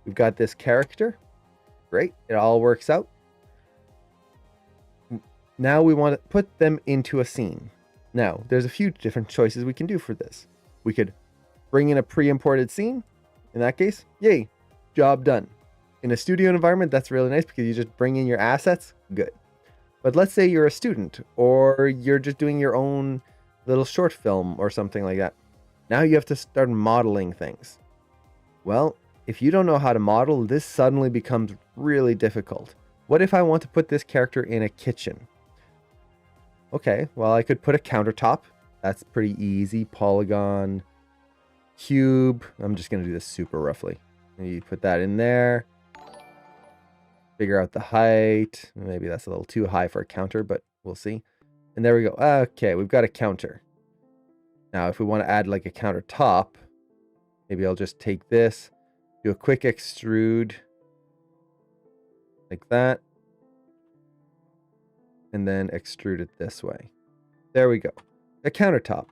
We've got this character. Great. It all works out. Now we want to put them into a scene. Now, there's a few different choices we can do for this. We could bring in a pre-imported scene. In that case, yay, job done. In a studio environment, that's really nice because you just bring in your assets. Good. But let's say you're a student or you're just doing your own little short film or something like that. Now you have to start modeling things. Well, if you don't know how to model, this suddenly becomes really difficult. What if I want to put this character in a kitchen? Okay, well, I could put a countertop. That's pretty easy. Polygon, cube. I'm just going to do this super roughly. You put that in there. Figure out the height. Maybe that's a little too high for a counter, but we'll see. And there we go. Okay, we've got a counter. Now, if we want to add like a countertop, maybe I'll just take this, do a quick extrude like that, and then extrude it this way. There we go. A countertop.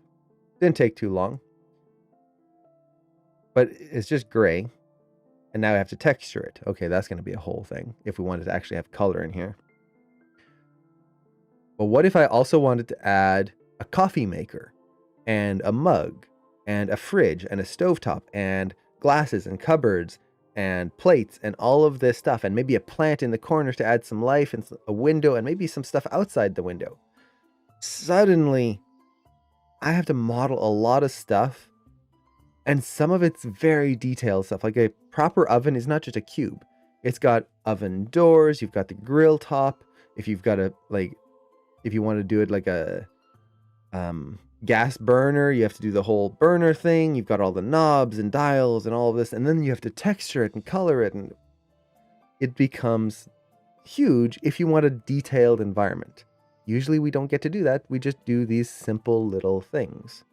Didn't take too long. But it's just gray. And now I have to texture it. Okay, that's going to be a whole thing if we wanted to actually have color in here. But what if I also wanted to add a coffee maker and a mug and a fridge and a stovetop and glasses and cupboards and plates and all of this stuff, and maybe a plant in the corners to add some life and a window and maybe some stuff outside the window? Suddenly, I have to model a lot of stuff, and some of it's very detailed stuff. Like a proper oven is not just a cube. It's got oven doors, you've got the grill top. If you've got if you want to do it like a gas burner, you have to do the whole burner thing. You've got all the knobs and dials and all of this, and then you have to texture it and color it, and it becomes huge if you want a detailed environment. Usually we don't get to do that. We just do these simple little things.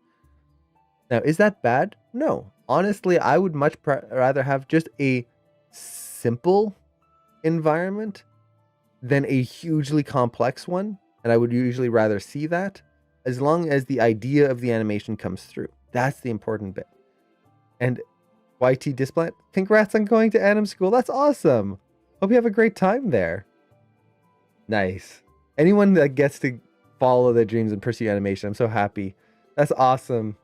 Now, is that bad? No. Honestly, I would much rather have just a simple environment than a hugely complex one, and I would usually rather see that, as long as the idea of the animation comes through. That's the important bit. And YT Displant, congrats on going to anim school. That's awesome. Hope you have a great time there. Nice. Anyone that gets to follow their dreams and pursue animation, I'm so happy. That's awesome.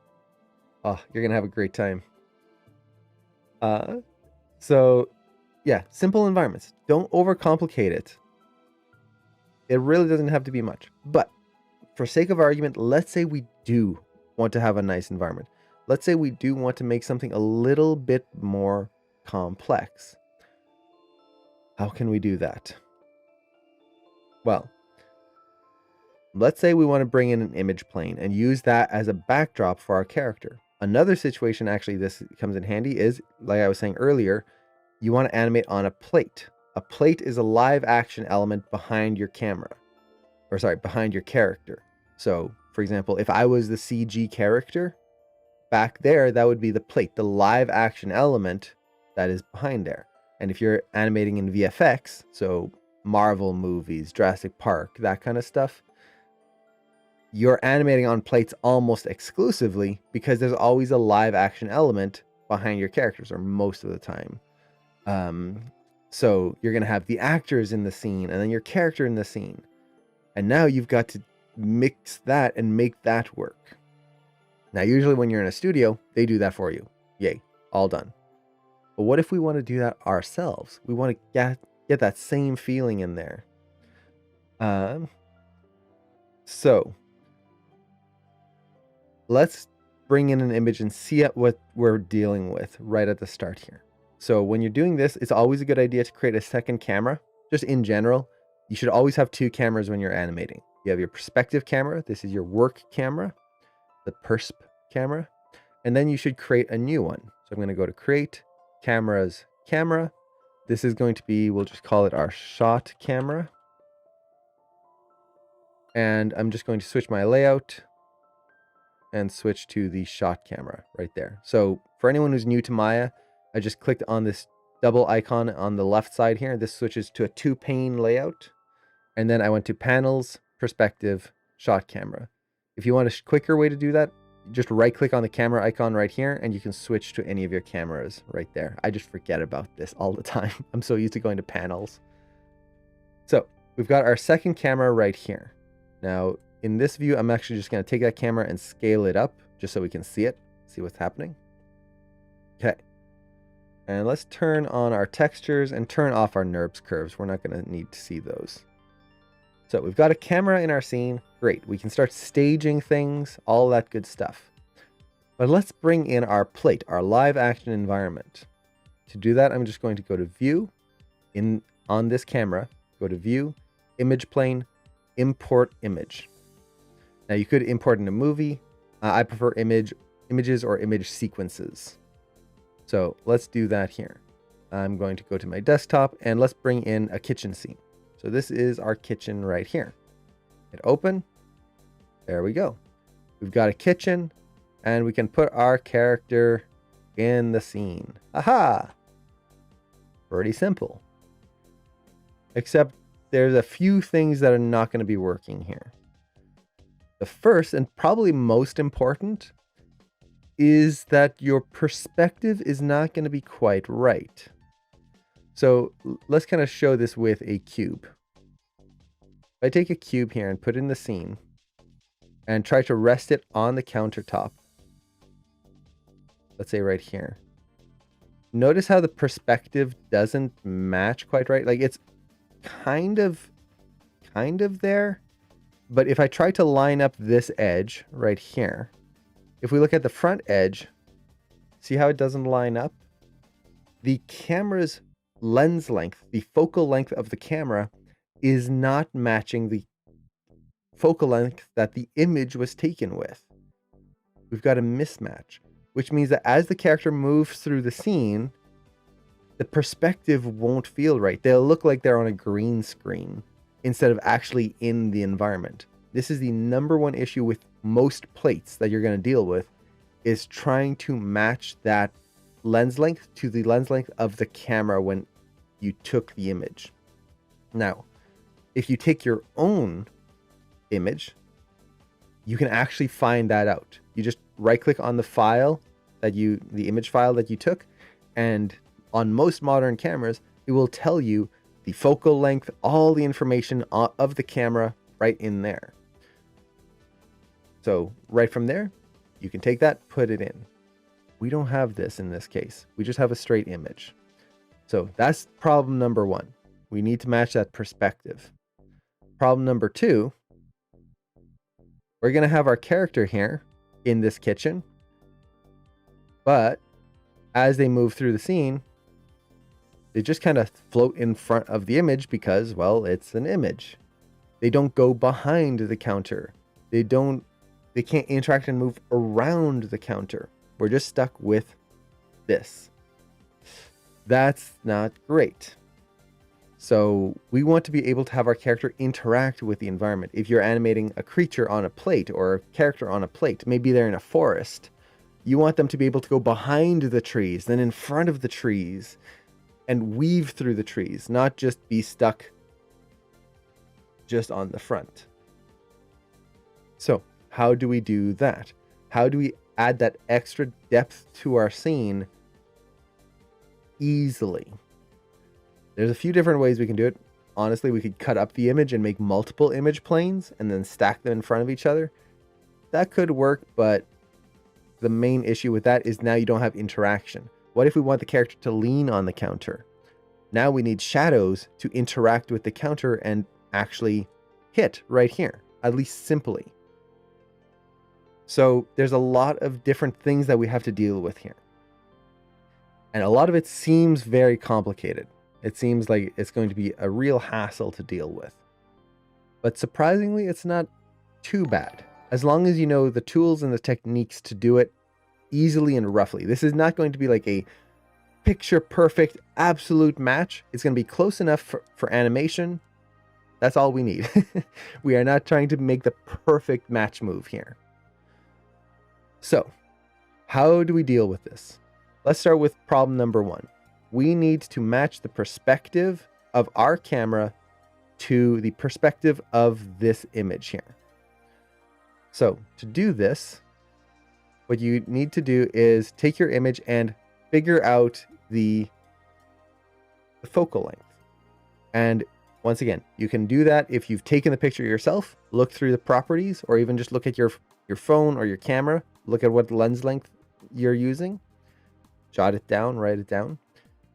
Oh, you're going to have a great time. So, yeah, simple environments. Don't overcomplicate it. It really doesn't have to be much. But for sake of argument, let's say we do want to have a nice environment. Let's say we do want to make something a little bit more complex. How can we do that? Well, let's say we want to bring in an image plane and use that as a backdrop for our character. Another situation, actually, this comes in handy is, like I was saying earlier, you want to animate on a plate. A plate is a live action element behind your camera. Or sorry, behind your character. So, for example, if I was the CG character, back there, that would be the plate, the live action element that is behind there. And if you're animating in VFX, so Marvel movies, Jurassic Park, that kind of stuff, you're animating on plates almost exclusively because there's always a live action element behind your characters, or most of the time. So you're going to have the actors in the scene and then your character in the scene. And now you've got to mix that and make that work. Now, usually when you're in a studio, they do that for you. Yay, all done. But what if we want to do that ourselves? We want to get that same feeling in there. So let's bring in an image and see what we're dealing with right at the start here. So when you're doing this, it's always a good idea to create a second camera. Just in general, you should always have two cameras when you're animating. You have your perspective camera. This is your work camera, the persp camera. And then you should create a new one. So I'm going to go to create cameras, camera. This is going to be, we'll just call it our shot camera. And I'm just going to switch my layout and switch to the shot camera right there. So for anyone who's new to Maya, I just clicked on this double icon on the left side here. This switches to a 2-pane layout. And then I went to panels, perspective, shot camera. If you want a quicker way to do that, just right click on the camera icon right here and you can switch to any of your cameras right there. I just forget about this all the time. I'm so used to going to panels. So we've got our second camera right here. Now in this view, I'm actually just going to take that camera and scale it up just so we can see it, see what's happening. Okay. And let's turn on our textures and turn off our NURBS curves. We're not going to need to see those. So we've got a camera in our scene. Great. We can start staging things, all that good stuff. But let's bring in our plate, our live action environment. To do that, I'm just going to go to View, on this camera, go to View, Image Plane, Import Image. Now you could import in a movie. I prefer images or image sequences. So let's do that here. I'm going to go to my desktop and let's bring in a kitchen scene. So this is our kitchen right here. Hit open. There we go. We've got a kitchen and we can put our character in the scene. Aha! Pretty simple. Except there's a few things that are not going to be working here. The first and probably most important is that your perspective is not going to be quite right. So let's kind of show this with a cube. If I take a cube here and put it in the scene and try to rest it on the countertop, let's say right here, notice how the perspective doesn't match quite right. Like it's kind of there, but if I try to line up this edge right here, if we look at the front edge, see how it doesn't line up? The camera's lens length, the focal length of the camera, is not matching the focal length that the image was taken with. We've got a mismatch, which means that as the character moves through the scene, the perspective won't feel right. They'll look like they're on a green screen instead of actually in the environment. This is the number one issue with most plates that you're going to deal with, is trying to match that lens length to the lens length of the camera when you took the image. Now, if you take your own image, you can actually find that out. You just right click on the file the image file that you took, and on most modern cameras, it will tell you the focal length, all the information of the camera right in there. So right from there, you can take that, put it in. We don't have this in this case. We just have a straight image. So that's problem number one. We need to match that perspective. Problem number two, we're going to have our character here in this kitchen, but as they move through the scene, they just kind of float in front of the image because, well, it's an image. They don't go behind the counter. They can't interact and move around the counter. We're just stuck with this. That's not great. So we want to be able to have our character interact with the environment. If you're animating a creature on a plate or a character on a plate, maybe they're in a forest, you want them to be able to go behind the trees, then in front of the trees, and weave through the trees, not just be stuck just on the front. So how do we do that? How do we add that extra depth to our scene easily? There's a few different ways we can do it. Honestly, we could cut up the image and make multiple image planes and then stack them in front of each other. That could work, but the main issue with that is now you don't have interaction. What if we want the character to lean on the counter? Now we need shadows to interact with the counter and actually hit right here, at least simply. So there's a lot of different things that we have to deal with here. And a lot of it seems very complicated. It seems like it's going to be a real hassle to deal with. But surprisingly, it's not too bad. As long as you know the tools and the techniques to do it easily and roughly. This is not going to be like a picture perfect absolute match. It's going to be close enough for animation. That's all we need. We are not trying to make the perfect match move here. So, how do we deal with this? Let's start with problem number one. We need to match the perspective of our camera to the perspective of this image here. So, to do this, what you need to do is take your image and figure out the focal length. And once again, you can do that if you've taken the picture yourself, look through the properties, or even just look at your phone or your camera, look at what lens length you're using, jot it down, write it down.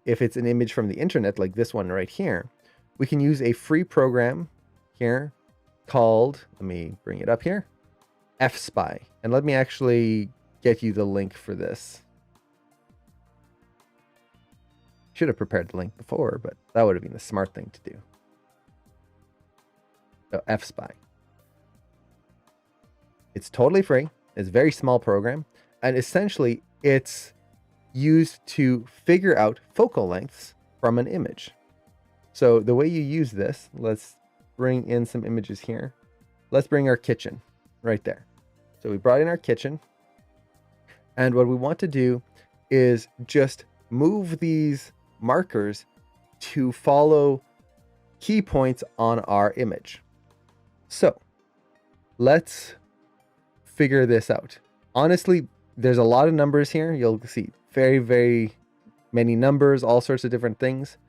If it's an image from the internet, like this one right here, we can use a free program here called, let me bring it up here, F-Spy. And let me actually get you the link for this. Should have prepared the link before, but that would have been the smart thing to do. So F-Spy. It's totally free. It's a very small program. And essentially, it's used to figure out focal lengths from an image. So the way you use this, let's bring in some images here. Let's bring our kitchen right there. So we brought in our kitchen. And what we want to do is just move these markers to follow key points on our image. So let's figure this out. Honestly, there's a lot of numbers here. You'll see very, very many numbers, all sorts of different things.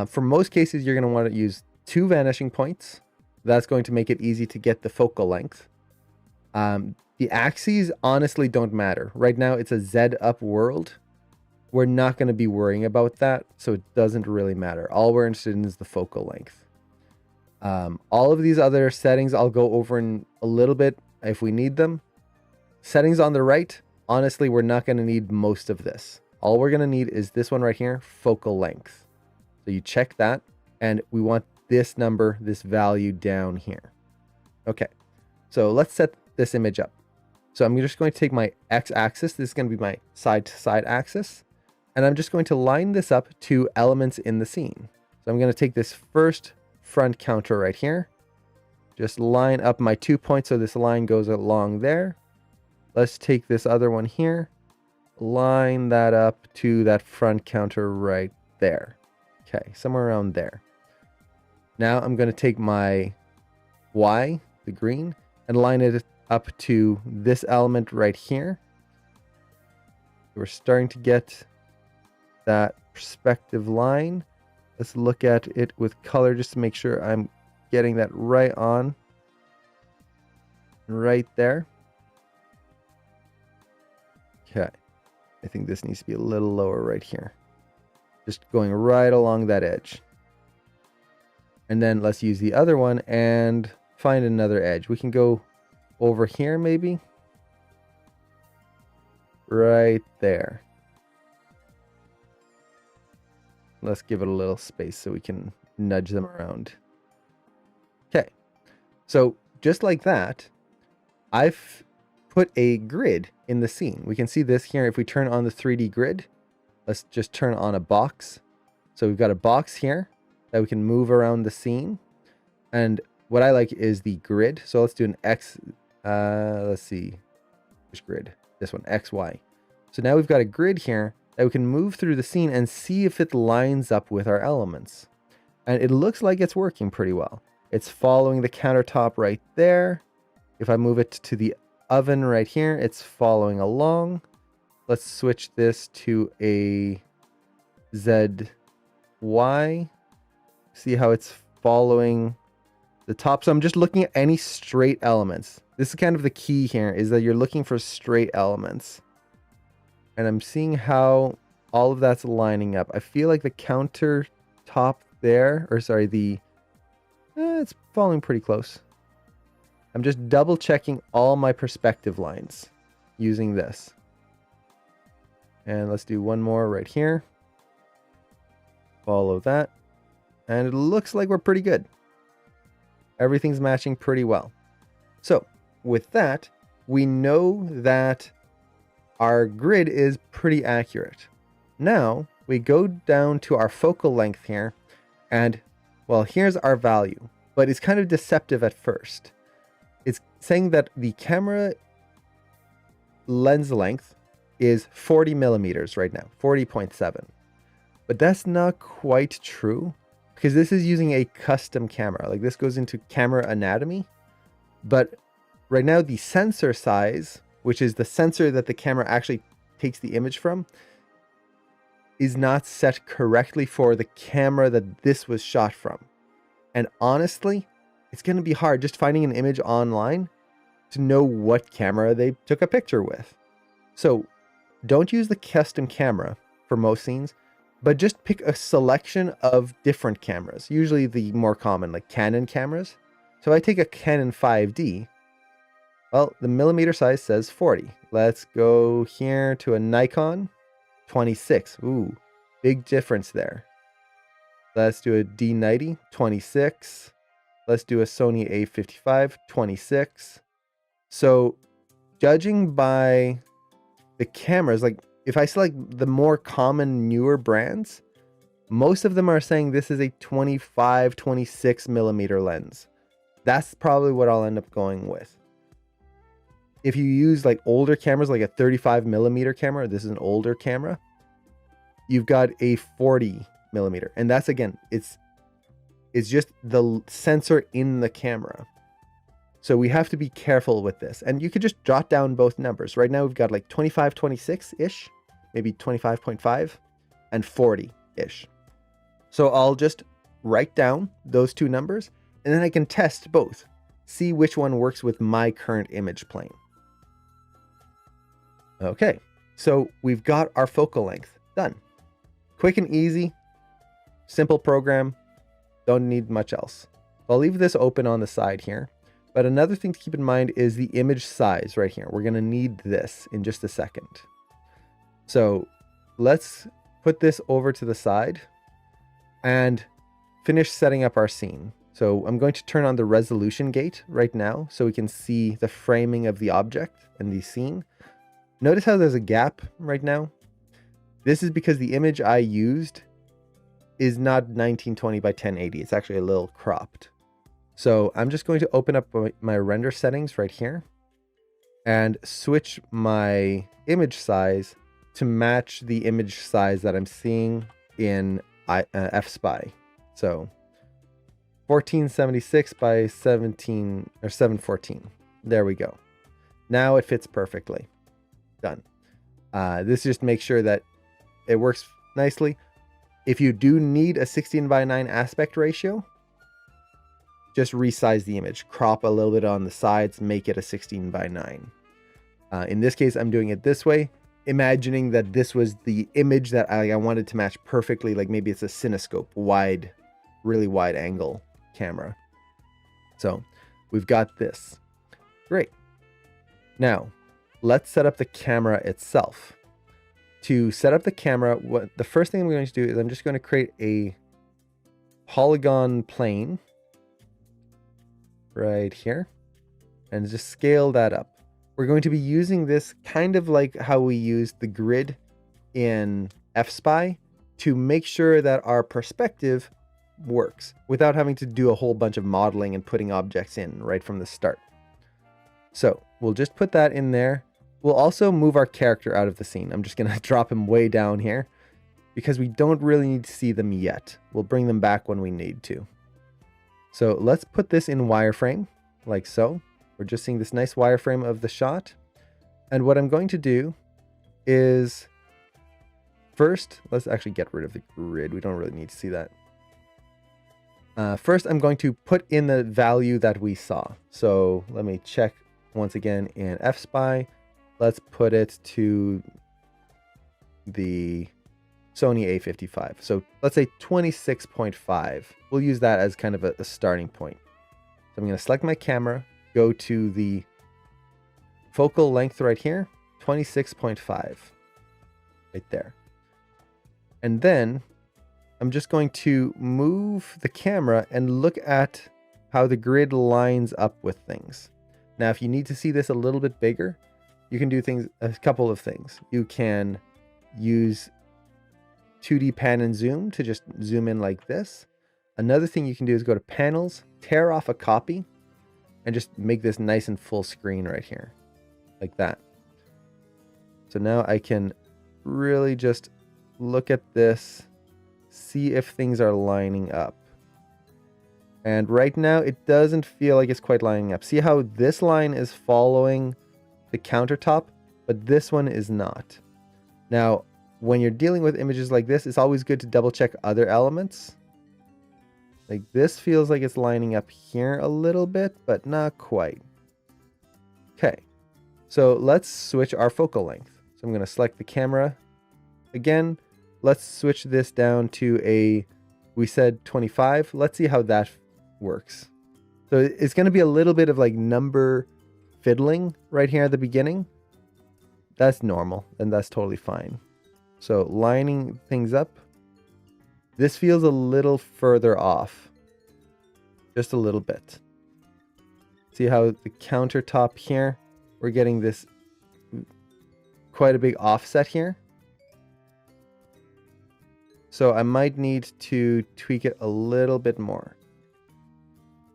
For most cases, you're going to want to use 2 vanishing points. That's going to make it easy to get the focal length. The axes honestly don't matter. Right now, it's a Z up world. We're not going to be worrying about that, so it doesn't really matter. All we're interested in is the focal length. All of these other settings I'll go over in a little bit if we need them. Settings on the right, honestly, we're not going to need most of this. All we're going to need is this one right here, focal length. So you check that, and we want this number, this value down here. Okay, so let's set this image up. So I'm just going to take my x-axis. This is going to be my side-to-side axis. And I'm just going to line this up to elements in the scene. So I'm going to take this first front counter right here. Just line up my 2 points so this line goes along there. Let's take this other one here. Line that up to that front counter right there. Okay, somewhere around there. Now I'm going to take my Y, the green, and line it up to this element right here. We're starting to get that perspective line. Let's look at it with color just to make sure I'm getting that right on. Right there. Okay. I think this needs to be a little lower right here. Just going right along that edge. And then let's use the other one and find another edge. We can go over here maybe. Right there. Let's give it a little space so we can nudge them around. Okay. So just like that, I've put a grid in the scene. We can see this here. If we turn on the 3D grid, let's just turn on a box. So we've got a box here that we can move around the scene. And what I like is the grid. So let's do an X. Let's see. Which grid? This one, X, Y. So now we've got a grid here that we can move through the scene and see if it lines up with our elements. And it looks like it's working pretty well. It's following the countertop right there. If I move it to the oven right here, it's following along. Let's switch this to a ZY. See how it's following the top. So I'm just looking at any straight elements. This is kind of the key here, is that you're looking for straight elements. And I'm seeing how all of that's lining up. I feel like the countertop there, or sorry, it's falling pretty close. I'm just double checking all my perspective lines using this. And let's do one more right here. Follow that. And it looks like we're pretty good. Everything's matching pretty well. So with that, we know that our grid is pretty accurate. Now we go down to our focal length here, and well, here's our value, but it's kind of deceptive at first. It's saying that the camera lens length is 40 millimeters right now, 40.7. But that's not quite true, because this is using a custom camera. Like, this goes into camera anatomy. But right now the sensor size which is the sensor that the camera actually takes the image from, is not set correctly for the camera that this was shot from. And honestly, it's going to be hard just finding an image online to know what camera they took a picture with. So don't use the custom camera for most scenes, but just pick a selection of different cameras, usually the more common, like Canon cameras. So if I take a Canon 5D, well, the millimeter size says 40. Let's go here to a Nikon 26. Ooh, big difference there. Let's do a D90, 26. Let's do a Sony A55, 26. So judging by the cameras, like if I select the more common newer brands, most of them are saying this is a 25, 26 millimeter lens. That's probably what I'll end up going with. If you use like older cameras, like a 35 millimeter camera, this is an older camera, you've got a 40 millimeter. And that's, again, it's just the sensor in the camera. So we have to be careful with this. And you could just jot down both numbers. Right now we've got like 25, 26-ish, maybe 25.5 and 40-ish. So I'll just write down those two numbers and then I can test both, see which one works with my current image plane. Okay, so we've got our focal length done. Quick and easy, simple program, don't need much else. I'll leave this open on the side here. But another thing to keep in mind is the image size right here. We're going to need this in just a second. So let's put this over to the side and finish setting up our scene. So I'm going to turn on the resolution gate right now so we can see the framing of the object and the scene. Notice how there's a gap right now. This is because the image I used is not 1920 by 1080. It's actually a little cropped. So I'm just going to open up my render settings right here and switch my image size to match the image size that I'm seeing in F-Spy. So 1476 by 17 or 714. There we go. Now it fits perfectly. Done. This just makes sure that it works nicely. If you do need a 16:9 aspect ratio, just resize the image, crop a little bit on the sides, make it a 16:9. In this case, I'm doing it this way, imagining that this was the image that I wanted to match perfectly. Like maybe it's a cinescope, wide, really wide angle camera. So we've got this. Great. Now let's set up the camera itself. To set up the camera, the first thing I'm going to do is I'm just going to create a polygon plane right here and just scale that up. We're going to be using this kind of like how we used the grid in F-Spy to make sure that our perspective works without having to do a whole bunch of modeling and putting objects in right from the start. So we'll just put that in there. We'll also move our character out of the scene. I'm just going to drop him way down here because we don't really need to see them yet. We'll bring them back when we need to. So let's put this in wireframe like so. We're just seeing this nice wireframe of the shot. And what I'm going to do is first, let's actually get rid of the grid. We don't really need to see that. First, I'm going to put in the value that we saw. So let me check once again in F-Spy. Let's put it to the Sony A55. So let's say 26.5. We'll use that as kind of a starting point. So I'm going to select my camera, go to the focal length right here, 26.5, right there. And then I'm just going to move the camera and look at how the grid lines up with things. Now, if you need to see this a little bit bigger, you can do a couple of things. You can use 2D pan and zoom to just zoom in like this. Another thing you can do is go to panels, tear off a copy, and just make this nice and full screen right here, like that. So now I can really just look at this, see if things are lining up. And right now it doesn't feel like it's quite lining up. See how this line is following the countertop, but this one is not. Now, when you're dealing with images like this, it's always good to double check other elements. Like this feels like it's lining up here a little bit, but not quite. Okay, so let's switch our focal length. So I'm going to select the camera again. Let's switch this down to we said 25. Let's see how that works. So it's going to be a little bit of like number fiddling right here at the beginning. That's normal, and that's totally fine. So lining things up. This feels a little further off. Just a little bit. See how the countertop here, we're getting this quite a big offset here. So I might need to tweak it a little bit more.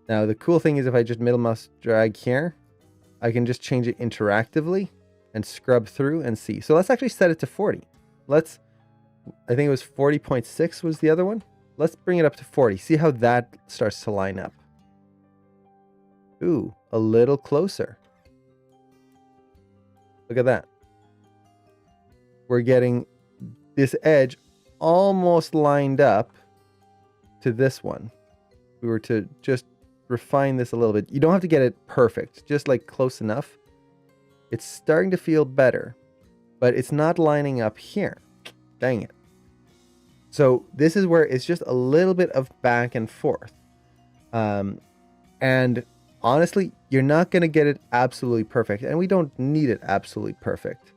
Now the cool thing is if I just middle mouse drag here, I can just change it interactively and scrub through and see. So let's actually set it to 40. I think it was 40.6 was the other one. Let's bring it up to 40. See how that starts to line up. Ooh, a little closer. Look at that. We're getting this edge almost lined up to this one. If we were to just refine this a little bit. You don't have to get it perfect, just like close enough. It's starting to feel better, but it's not lining up here. Dang it. So this is where it's just a little bit of back and forth. And honestly, you're not going to get it absolutely perfect, and we don't need it absolutely perfect.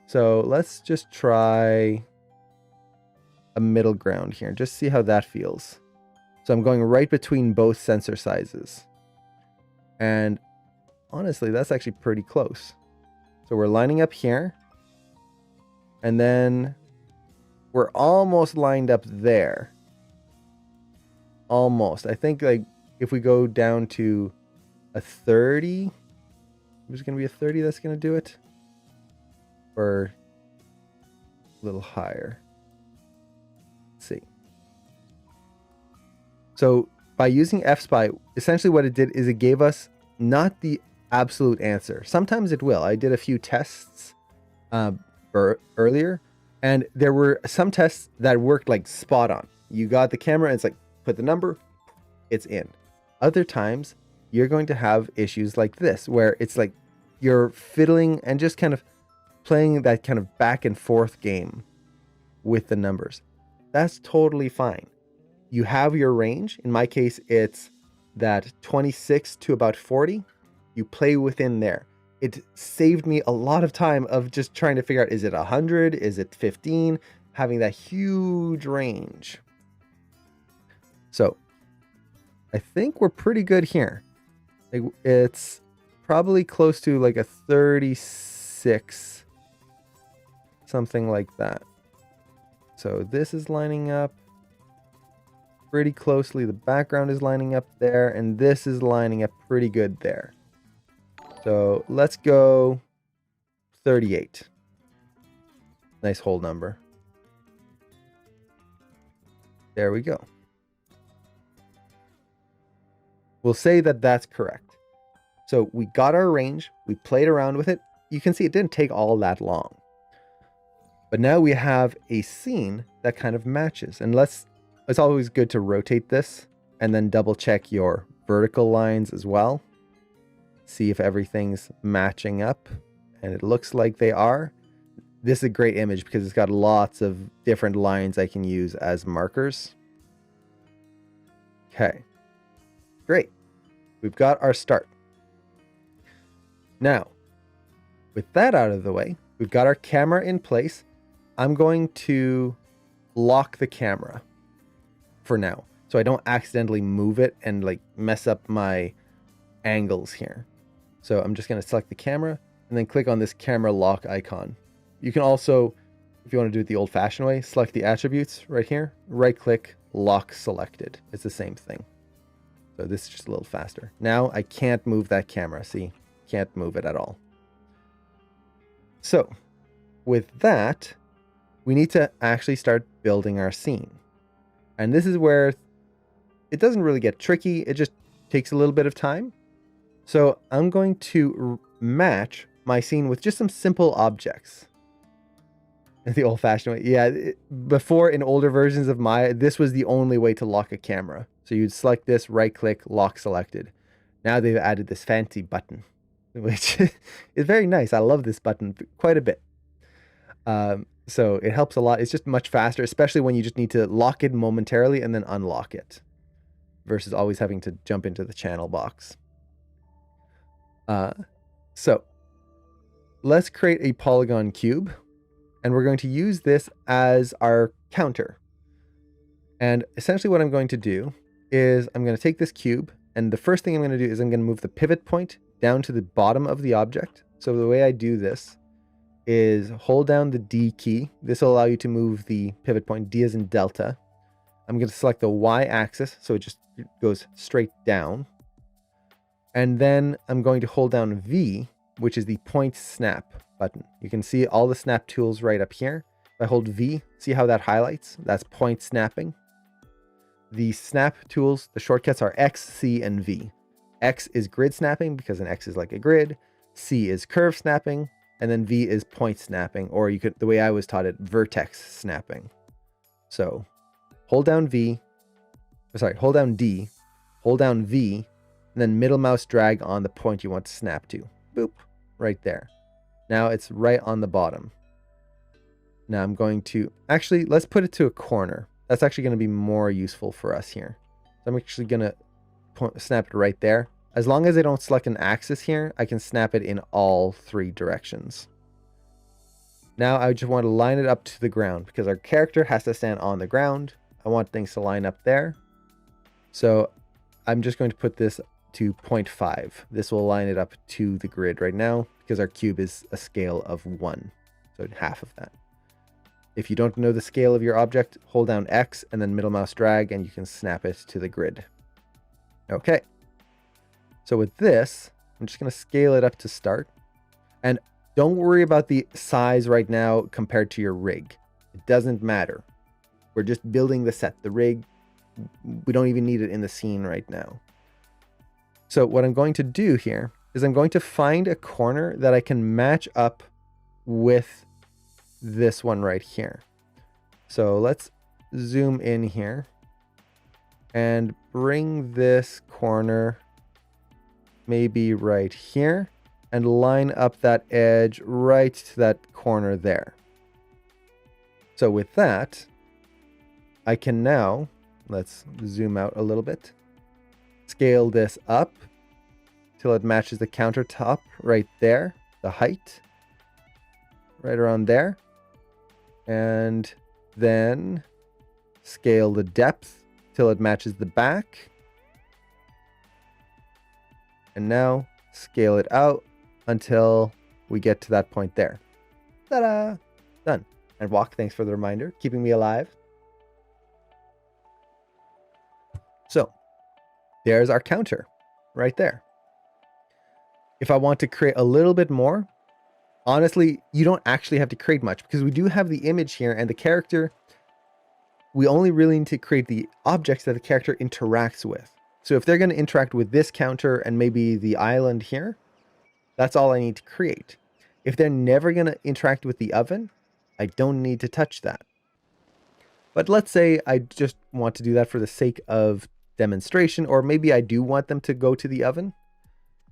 So let's just try a middle ground here. Just see how that feels. So I'm going right between both sensor sizes. And honestly, that's actually pretty close. So we're lining up here. And then we're almost lined up there. Almost. I think like if we go down to a 30, there's going to be a 30 that's going to do it. Or a little higher. Let's see. So by using FSpy, essentially what it did is it gave us not the absolute answer. Sometimes it will. I did a few tests earlier, and there were some tests that worked like spot on. You got the camera and it's like, put the number, it's in. Other times you're going to have issues like this, where it's like you're fiddling and just kind of playing that kind of back and forth game with the numbers. That's totally fine. You have your range. In my case, it's that 26 to about 40. You play within there. It saved me a lot of time of just trying to figure out, is it 100? Is it 15? Having that huge range. So I think we're pretty good here. It's probably close to like a 36, something like that. So this is lining up pretty closely. The background is lining up there, and this is lining up pretty good there. So let's go 38. Nice whole number. There we go. We'll say that that's correct. So we got our range. We played around with it. You can see it didn't take all that long. But now we have a scene that kind of matches. And it's always good to rotate this and then double check your vertical lines as well. See if everything's matching up, and it looks like they are. This is a great image because it's got lots of different lines I can use as markers. Okay, great. We've got our start. Now, with that out of the way, we've got our camera in place. I'm going to lock the camera for now, so I don't accidentally move it and like mess up my angles here. So I'm just going to select the camera and then click on this camera lock icon. You can also, if you want to do it the old-fashioned way, select the attributes right here, right click, lock selected. It's the same thing. So this is just a little faster. Now I can't move that camera. See, can't move it at all. So with that, we need to actually start building our scene. And this is where it doesn't really get tricky. It just takes a little bit of time. So I'm going to match my scene with just some simple objects. The old-fashioned way. Yeah, before in older versions of Maya, this was the only way to lock a camera. So you'd select this, right-click, lock selected. Now they've added this fancy button, which is very nice. I love this button quite a bit. So it helps a lot. It's just much faster, especially when you just need to lock it momentarily and then unlock it, versus always having to jump into the channel box. So let's create a polygon cube. And we're going to use this as our counter. And essentially what I'm going to do is I'm going to take this cube, and the first thing I'm going to do is I'm going to move the pivot point down to the bottom of the object. So the way I do this is hold down the D key. This will allow you to move the pivot point, D as in delta. I'm going to select the Y axis, so it just goes straight down. And then I'm going to hold down V, which is the point snap button. You can see all the snap tools right up here. If I hold V, see how that highlights? That's point snapping. The snap tools, the shortcuts are X, C, and V. X is grid snapping because an X is like a grid. C is curve snapping, and then V is point snapping, or you could, the way I was taught it, vertex snapping. So hold down D, hold down V, and then middle mouse drag on the point you want to snap to. Boop, right there. Now it's right on the bottom. Now I'm going to, actually, let's put it to a corner. That's actually going to be more useful for us here. So I'm actually going to snap it right there. As long as I don't select an axis here, I can snap it in all three directions. Now I just want to line it up to the ground because our character has to stand on the ground. I want things to line up there. So I'm just going to put this to 0.5. This will line it up to the grid right now because our cube is a scale of 1. So half of that. If you don't know the scale of your object, hold down X and then middle mouse drag and you can snap it to the grid. Okay. So with this, I'm just going to scale it up to start. And don't worry about the size right now compared to your rig. It doesn't matter. We're just building the set. The rig, we don't even need it in the scene right now. So what I'm going to do here is I'm going to find a corner that I can match up with this one right here. So let's zoom in here and bring this corner maybe right here and line up that edge right to that corner there. So with that, I can now, let's zoom out a little bit, scale this up till it matches the countertop right there, the height, right around there. And then scale the depth till it matches the back. And now scale it out until we get to that point there. Ta-da! Done. And Walk, thanks for the reminder, keeping me alive. So there's our counter right there. If I want to create a little bit more, honestly, you don't actually have to create much because we do have the image here and the character. We only really need to create the objects that the character interacts with. So if they're going to interact with this counter and maybe the island here, that's all I need to create. If they're never going to interact with the oven, I don't need to touch that. But let's say I just want to do that for the sake of demonstration, or maybe I do want them to go to the oven.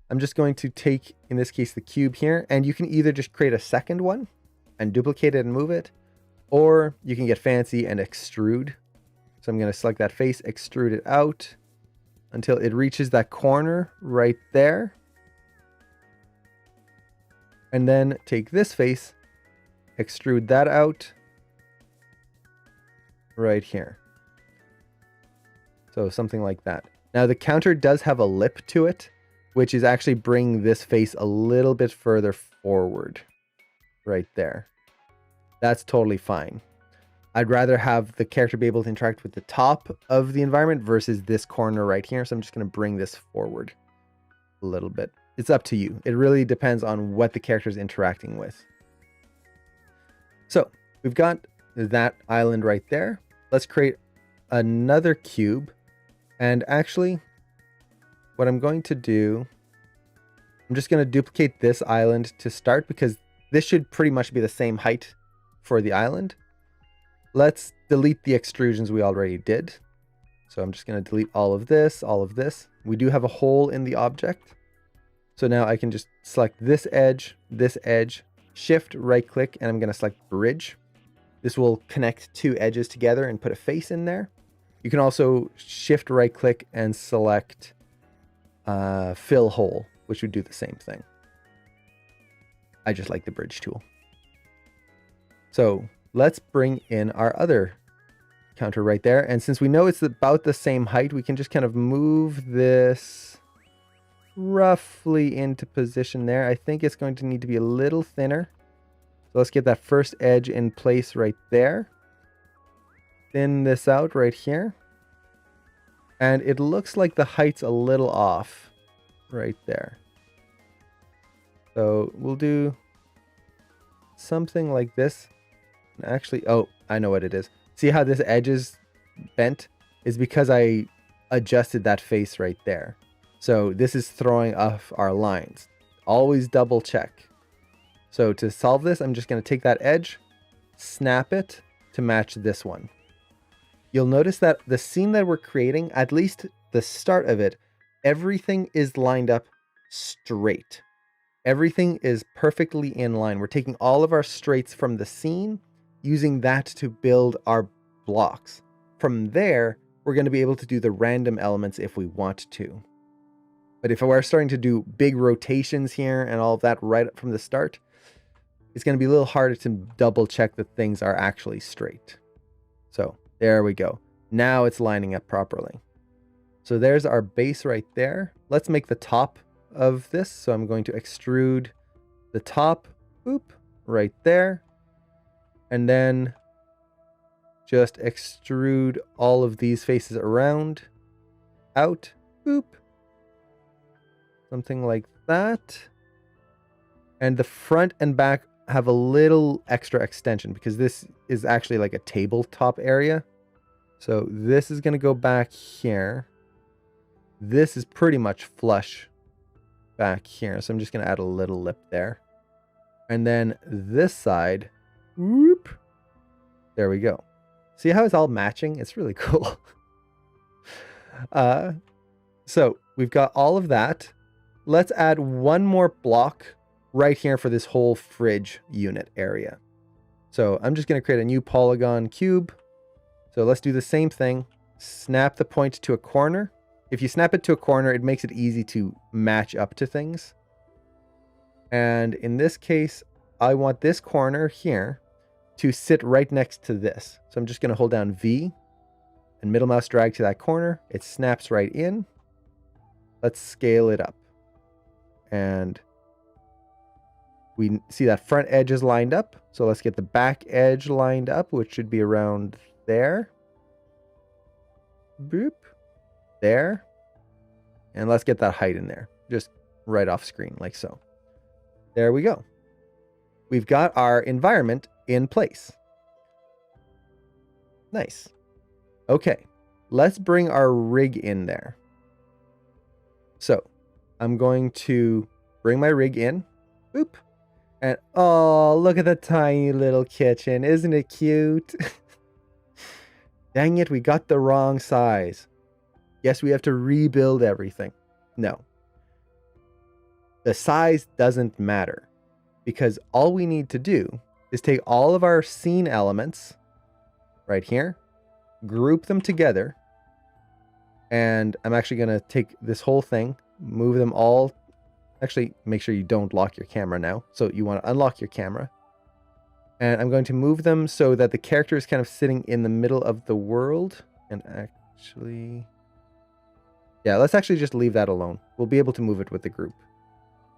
I'm just going to take, in this case, the cube here, and you can either just create a second one and duplicate it and move it, or you can get fancy and extrude. So I'm going to select that face, extrude it out until it reaches that corner right there. And then take this face, extrude that out right here. So something like that. Now the counter does have a lip to it, which is actually bringing this face a little bit further forward right there. That's totally fine. I'd rather have the character be able to interact with the top of the environment versus this corner right here. So I'm just going to bring this forward a little bit. It's up to you. It really depends on what the character is interacting with. So we've got that island right there. Let's create another cube. And actually, what I'm going to do I'm just going to duplicate this island to start because this should pretty much be the same height for the island. Let's delete the extrusions we already did. So I'm just going to delete all of this, all of this. We do have a hole in the object. So now I can just select this edge, shift right click, and I'm going to select bridge. This will connect two edges together and put a face in there. You can also shift right click and select fill hole, which would do the same thing. I just like the bridge tool. So let's bring in our other counter right there. And since we know it's about the same height, we can just kind of move this roughly into position there. I think it's going to need to be a little thinner. So let's get that first edge in place right there. Thin this out right here. And it looks like the height's a little off right there. So we'll do something like this. Actually, oh, I know what it is. See how this edge is bent? Is because I adjusted that face right there. So this is throwing off our lines. Always double check. So to solve this, I'm just going to take that edge, snap it to match this one. You'll notice that the scene that we're creating, at least the start of it, everything is lined up straight. Everything is perfectly in line. We're taking all of our straights from the scene, using that to build our blocks. From there, we're going to be able to do the random elements if we want to. But if we're starting to do big rotations here and all of that right from the start, it's going to be a little harder to double check that things are actually straight. So there we go. Now it's lining up properly. So there's our base right there. Let's make the top of this. So I'm going to extrude the top, boop, right there. And then just extrude all of these faces around, out, boop. Something like that. And the front and back have a little extra extension because this is actually like a tabletop area. So this is going to go back here. This is pretty much flush back here. So I'm just going to add a little lip there. And then this side, whoop, there we go. See how it's all matching? It's really cool. So we've got all of that. Let's add one more block right here for this whole fridge unit area. So I'm just going to create a new polygon cube. So let's do the same thing. Snap the point to a corner. If you snap it to a corner, it makes it easy to match up to things. And in this case, I want this corner here to sit right next to this. So I'm just going to hold down V and middle mouse drag to that corner. It snaps right in. Let's scale it up. And we see that front edge is lined up. So let's get the back edge lined up, which should be around there. Boop. There. And let's get that height in there. Just right off screen, like so. There we go. We've got our environment in place. Nice. Okay. Let's bring our rig in there. So I'm going to bring my rig in. Boop. And oh, look at the tiny little kitchen. Isn't it cute? Dang it, we got the wrong size. Yes, we have to rebuild everything. No. The size doesn't matter because all we need to do is take all of our scene elements right here, group them together, and I'm actually going to take this whole thing, move them all. Actually, make sure you don't lock your camera now. So you want to unlock your camera. And I'm going to move them so that the character is kind of sitting in the middle of the world. And actually... yeah, let's actually just leave that alone. We'll be able to move it with the group.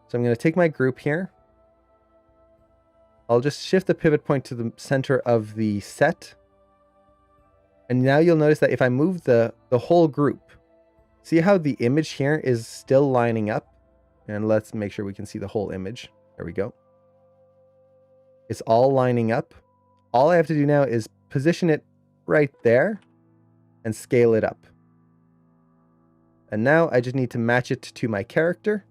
So I'm going to take my group here. I'll just shift the pivot point to the center of the set. And now you'll notice that if I move the whole group, see how the image here is still lining up? And let's make sure we can see the whole image. There we go. It's all lining up. All I have to do now is position it right there and scale it up. And now I just need to match it to my character.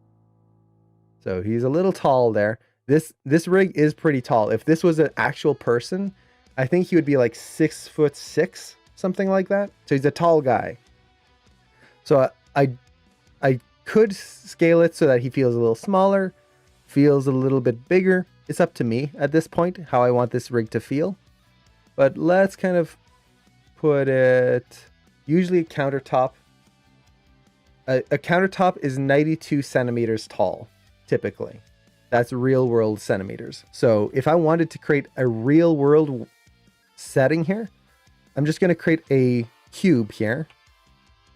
So he's a little tall there. This rig is pretty tall. If this was an actual person, I think he would be like 6'6", something like that. So he's a tall guy. So I could scale it so that he feels a little smaller, feels a little bit bigger. It's up to me at this point how I want this rig to feel. But let's kind of put it, usually a countertop. A countertop is 92 centimeters tall, typically. That's real world centimeters. So if I wanted to create a real world setting here, I'm just going to create a cube here.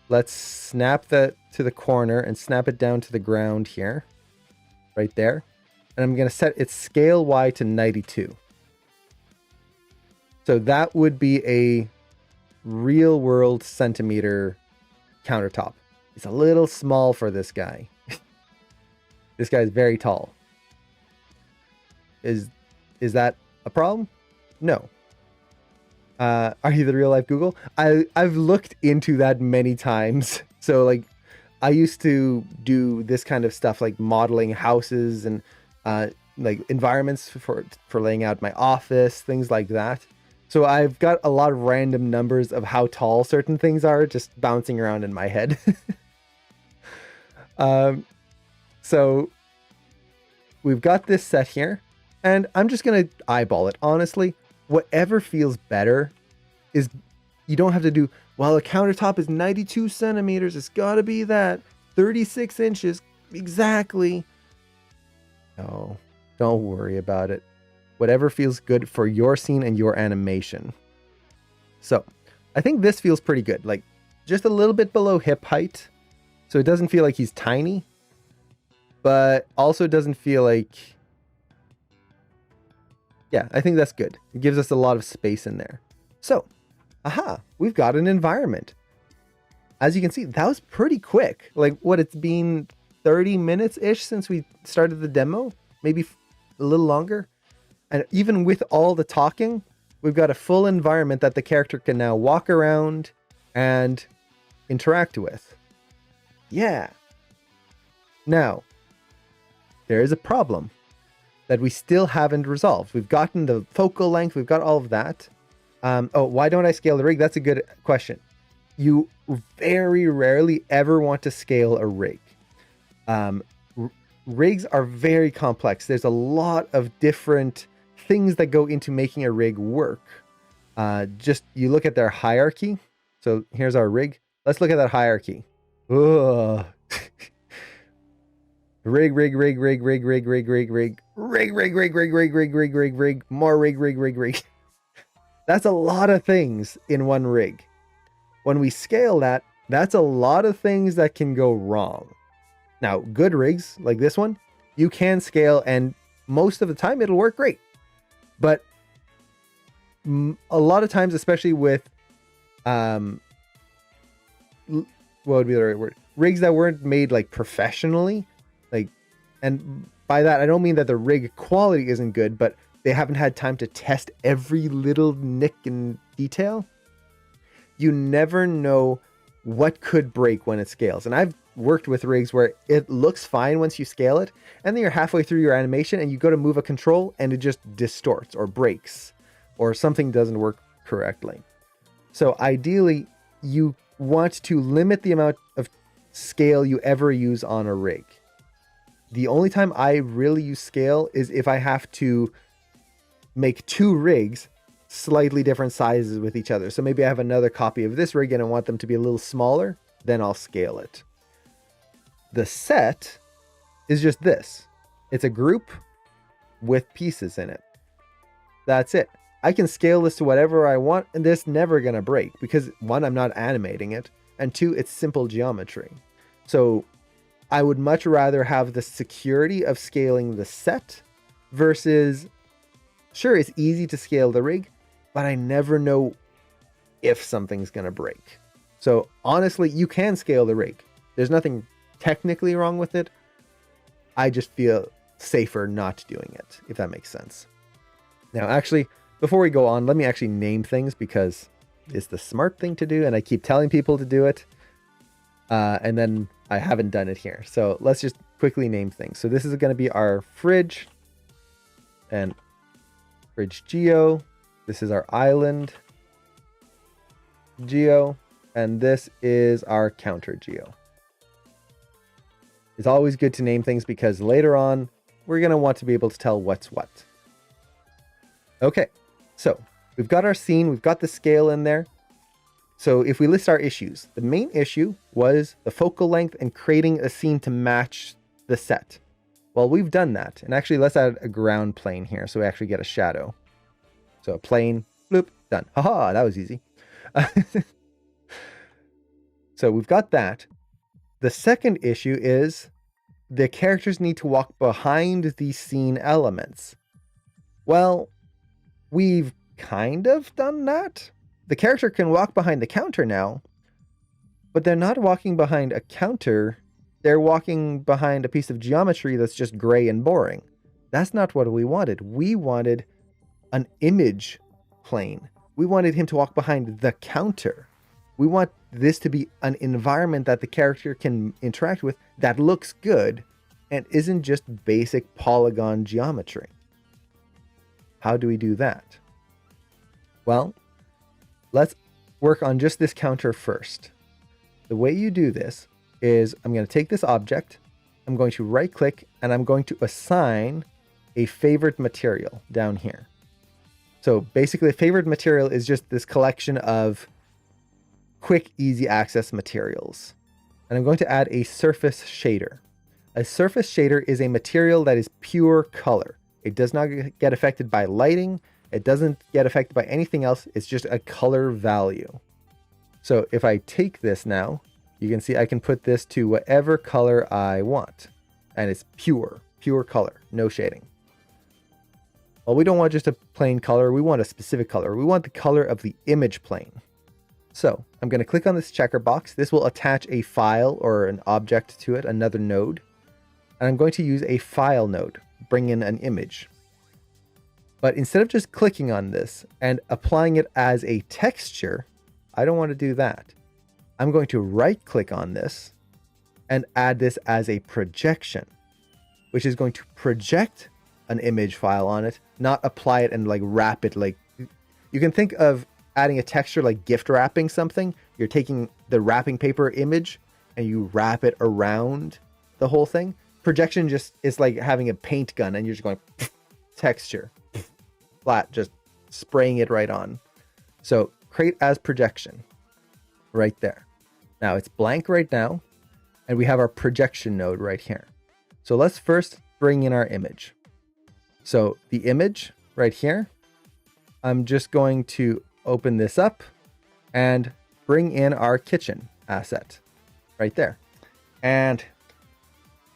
Let's snap that to the corner and snap it down to the ground here, right there. And I'm going to set its scale Y to 92. So that would be a real world centimeter countertop. It's a little small for this guy. This guy is very tall. Is that a problem? No. Are you the real life Google? I've looked into that many times. So like I used to do this kind of stuff like modeling houses and like environments for laying out my office, things like that. So I've got a lot of random numbers of how tall certain things are just bouncing around in my head. So we've got this set here, and I'm just going to eyeball it. Honestly, whatever feels better is, you don't have to do, well, the countertop is 92 centimeters. It's got to be that 36 inches. Exactly. No, don't worry about it. Whatever feels good for your scene and your animation. So I think this feels pretty good. Like just a little bit below hip height. So it doesn't feel like he's tiny, but also doesn't feel like, yeah, I think that's good. It gives us a lot of space in there. So, we've got an environment. As you can see, that was pretty quick. Like what, it's been 30 minutes-ish since we started the demo, maybe a little longer. And even with all the talking, we've got a full environment that the character can now walk around and interact with. Yeah. Now, there is a problem that we still haven't resolved. We've gotten the focal length, we've got all of that. Why don't I scale the rig? That's a good question. You very rarely ever want to scale a rig. Rigs are very complex. There's a lot of different things that go into making a rig work. Just you look at their hierarchy. So here's our rig. Let's look at that hierarchy. Ugh. Rig, more rig. That's a lot of things in one rig. When we scale that, that's a lot of things that can go wrong. Now, good rigs like this one, you can scale and most of the time it'll work great. But a lot of times, especially with, what would be the right word? Rigs that weren't made like professionally, like, and by that, I don't mean that the rig quality isn't good, but they haven't had time to test every little nick and detail. You never know what could break when it scales. And I've worked with rigs where it looks fine once you scale it, and then you're halfway through your animation and you go to move a control and it just distorts or breaks or something doesn't work correctly. So ideally, you want to limit the amount of scale you ever use on a rig. The only time I really use scale is if I have to make two rigs slightly different sizes with each other. So maybe I have another copy of this rig and I want them to be a little smaller, then I'll scale it. The set is just this. It's a group with pieces in it. That's it. I can scale this to whatever I want and this never gonna break because one, I'm not animating it, and two, it's simple geometry. So I would much rather have the security of scaling the set versus, sure, it's easy to scale the rig, but I never know if something's gonna break. So honestly, you can scale the rig. There's nothing technically wrong with it. I just feel safer not doing it, if that makes sense. Now, actually, before we go on, let me actually name things because it's the smart thing to do, and I keep telling people to do it, and then I haven't done it here. So let's just quickly name things. So this is going to be our fridge and fridge geo. This is our island geo, and this is our counter geo. It's always good to name things because later on we're going to want to be able to tell what's what. Okay, so we've got our scene, we've got the scale in there. So if we list our issues, the main issue was the focal length and creating a scene to match the set. Well, we've done that. And actually, let's add a ground plane here so we actually get a shadow. So a plane, bloop, done. Haha, that was easy. So we've got that. The second issue is the characters need to walk behind these scene elements. Well, we've kind of done that. The character can walk behind the counter now, but they're not walking behind a counter. They're walking behind a piece of geometry that's just gray and boring. That's not what we wanted. We wanted an image plane. We wanted him to walk behind the counter. We want this to be an environment that the character can interact with that looks good and isn't just basic polygon geometry. How do we do that? Well, let's work on just this counter first. The way you do this is I'm going to take this object, I'm going to right click, and I'm going to assign a favored material down here. So basically a favored material is just this collection of quick, easy access materials. And I'm going to add a surface shader. A surface shader is a material that is pure color. It does not get affected by lighting. It doesn't get affected by anything else. It's just a color value. So if I take this now, you can see I can put this to whatever color I want. And it's pure color, no shading. Well, we don't want just a plain color. We want a specific color. We want the color of the image plane. So I'm going to click on this checker box. This will attach a file or an object to it, another node. And I'm going to use a file node, bring in an image. But instead of just clicking on this and applying it as a texture, I don't want to do that. I'm going to right click on this and add this as a projection, which is going to project an image file on it, not apply it and like wrap it. Like you can think of adding a texture like gift wrapping something. You're taking the wrapping paper image and you wrap it around the whole thing. Projection just is like having a paint gun and you're just going texture, flat, just spraying it right on. So create as projection right there. Now it's blank right now, and we have our projection node right here. So let's first bring in our image. So the image right here, I'm just going to open this up and bring in our kitchen asset right there. And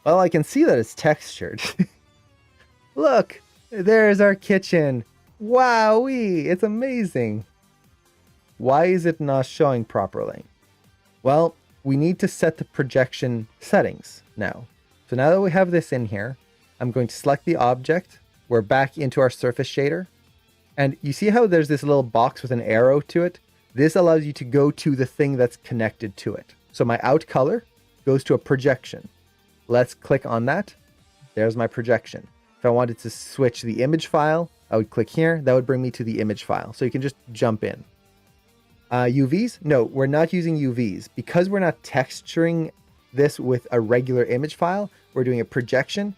well, I can see that it's textured. Look, there's our kitchen. Wowee, it's amazing. Why is it not showing properly? Well, we need to set the projection settings now. So now that we have this in here, I'm going to select the object. We're back into our surface shader. And you see how there's this little box with an arrow to it? This allows you to go to the thing that's connected to it. So my out color goes to a projection. Let's click on that. There's my projection. If I wanted to switch the image file, I would click here. That would bring me to the image file. So you can just jump in. UVs? No, we're not using UVs. Because we're not texturing this with a regular image file, we're doing a projection.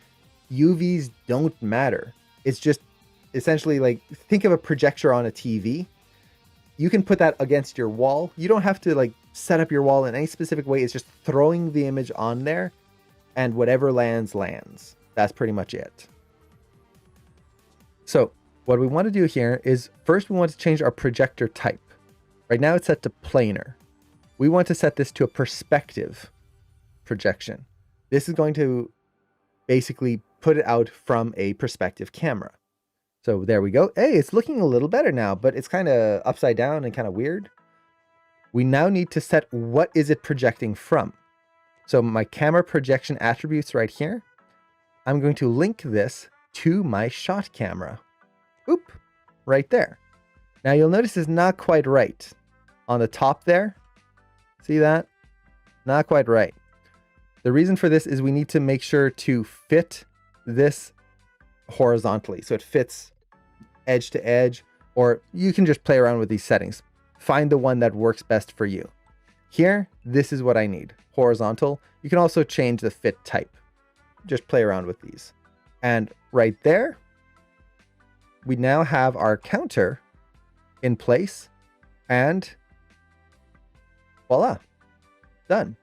UVs don't matter. It's just essentially like, think of a projector on a TV. You can put that against your wall. You don't have to like set up your wall in any specific way. It's just throwing the image on there and whatever lands. That's pretty much it. So what we want to do here is first we want to change our projector type. Right now it's set to planar. We want to set this to a perspective projection. This is going to basically put it out from a perspective camera. So there we go. Hey, it's looking a little better now, but it's kind of upside down and kind of weird. We now need to set what is it projecting from. So my camera projection attributes right here, I'm going to link this to my shot camera. Oop, right there. Now you'll notice it's not quite right. On the top there, see that? Not quite right. The reason for this is we need to make sure to fit this horizontally. So it fits edge to edge, or you can just play around with these settings. Find the one that works best for you. Here, this is what I need, horizontal. You can also change the fit type. Just play around with these. And right there, we now have our counter in place, and voila, done.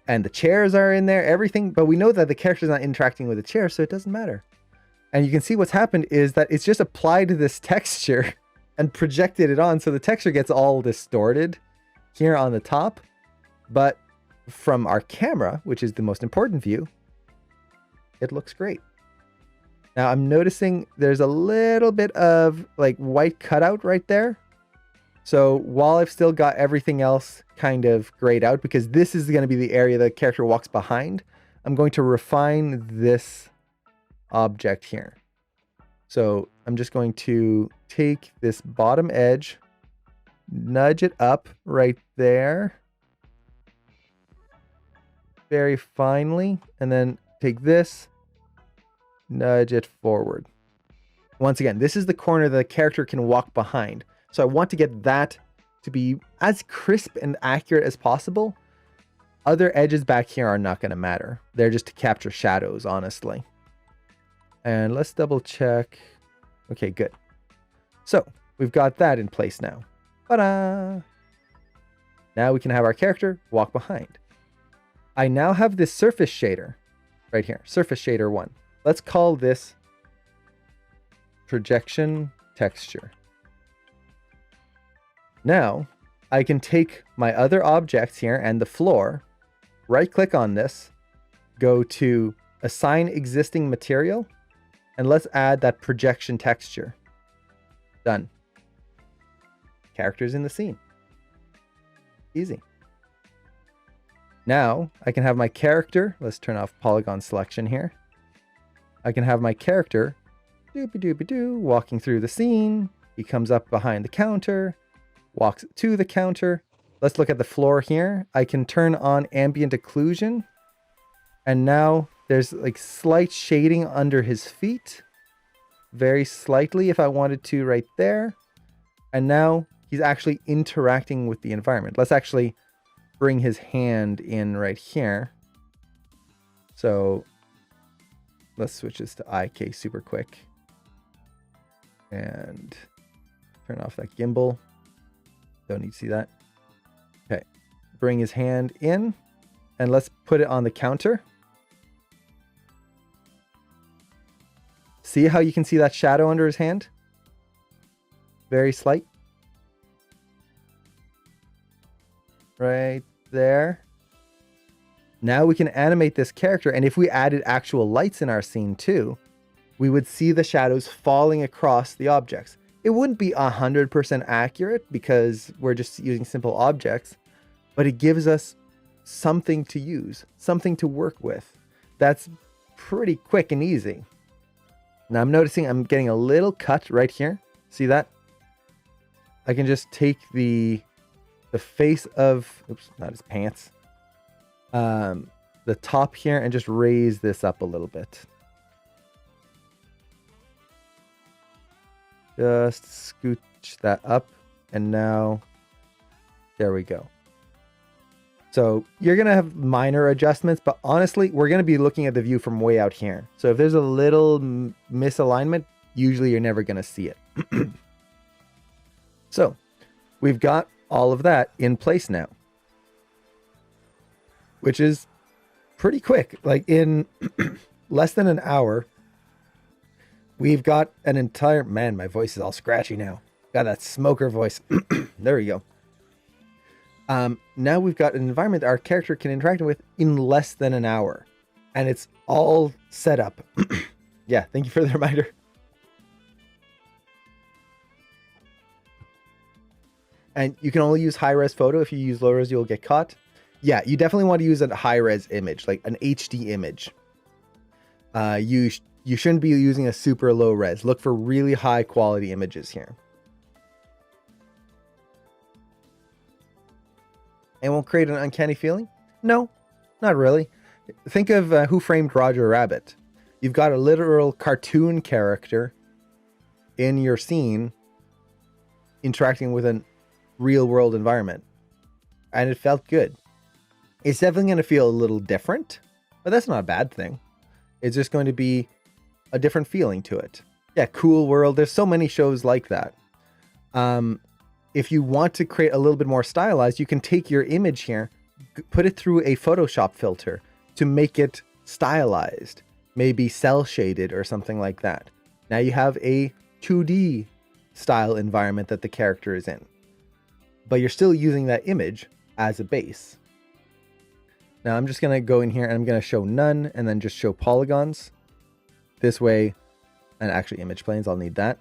And the chairs are in there, everything, but we know that the character's not interacting with the chair, so it doesn't matter. And you can see what's happened is that it's just applied this texture and projected it on, so the texture gets all distorted here on the top. But from our camera, which is the most important view, it looks great. Now I'm noticing there's a little bit of like white cutout right there. So while I've still got everything else kind of grayed out, because this is going to be the area the character walks behind, I'm going to refine this object here. So I'm just going to take this bottom edge, nudge it up right there very finely, and then take this, nudge it forward. Once again, this is the corner the character can walk behind. So I want to get that to be as crisp and accurate as possible. Other edges back here are not going to matter. They're just to capture shadows, honestly. And let's double check. Okay, good. So we've got that in place now. Ta-da! Now we can have our character walk behind. I now have this surface shader right here, surface shader 1. Let's call this projection texture. Now I can take my other objects here and the floor, right click on this, go to assign existing material, and let's add that projection texture. Done. Characters in the scene. Easy. Now I can have my character. Let's turn off polygon selection here. I can have my character doopy-doopy-doo walking through the scene. He comes up behind the counter, walks to the counter. Let's look at the floor here. I can turn on ambient occlusion. And now there's like slight shading under his feet. Very slightly if I wanted to right there. And now he's actually interacting with the environment. Let's actually bring his hand in right here. So let's switch this to IK super quick. And turn off that gimbal. Don't need to see that. Okay. Bring his hand in. And let's put it on the counter. See how you can see that shadow under his hand? Very slight. Right there. Now we can animate this character, and if we added actual lights in our scene too, we would see the shadows falling across the objects. It wouldn't be 100% accurate because we're just using simple objects, but it gives us something to use, something to work with. That's pretty quick and easy. Now I'm noticing I'm getting a little cut right here. See that? I can just take the face of, oops, not his pants, the top here, and just raise this up a little bit. Just scooch that up, and now there we go. So you're going to have minor adjustments, but honestly, we're going to be looking at the view from way out here. So if there's a little misalignment, usually you're never going to see it. So we've got all of that in place now, which is pretty quick. Like in less than an hour, we've got an entire, man, my voice is all scratchy now. Got that smoker voice. There we go. Now we've got an environment that our character can interact with in less than an hour, and it's all set up. Yeah, thank you for the reminder. And you can only use high-res photo. If you use low-res, you'll get caught. Yeah, you definitely want to use a high-res image, like an HD image. You shouldn't be using a super low-res. Look for really high-quality images here. It won't create an uncanny feeling? No, Not really. Think of Who Framed Roger Rabbit. You've got a literal cartoon character in your scene interacting with a real world environment, and it felt good. It's definitely going to feel a little different, but that's not a bad thing. It's just going to be a different feeling to it. Yeah, Cool World. There's so many shows like that. If you want to create a little bit more stylized, you can take your image here, put it through a Photoshop filter to make it stylized, maybe cell shaded or something like that. Now you have a 2D style environment that the character is in, but you're still using that image as a base. Now I'm just going to go in here and I'm going to show none and then just show polygons this way, and actually image planes. I'll need that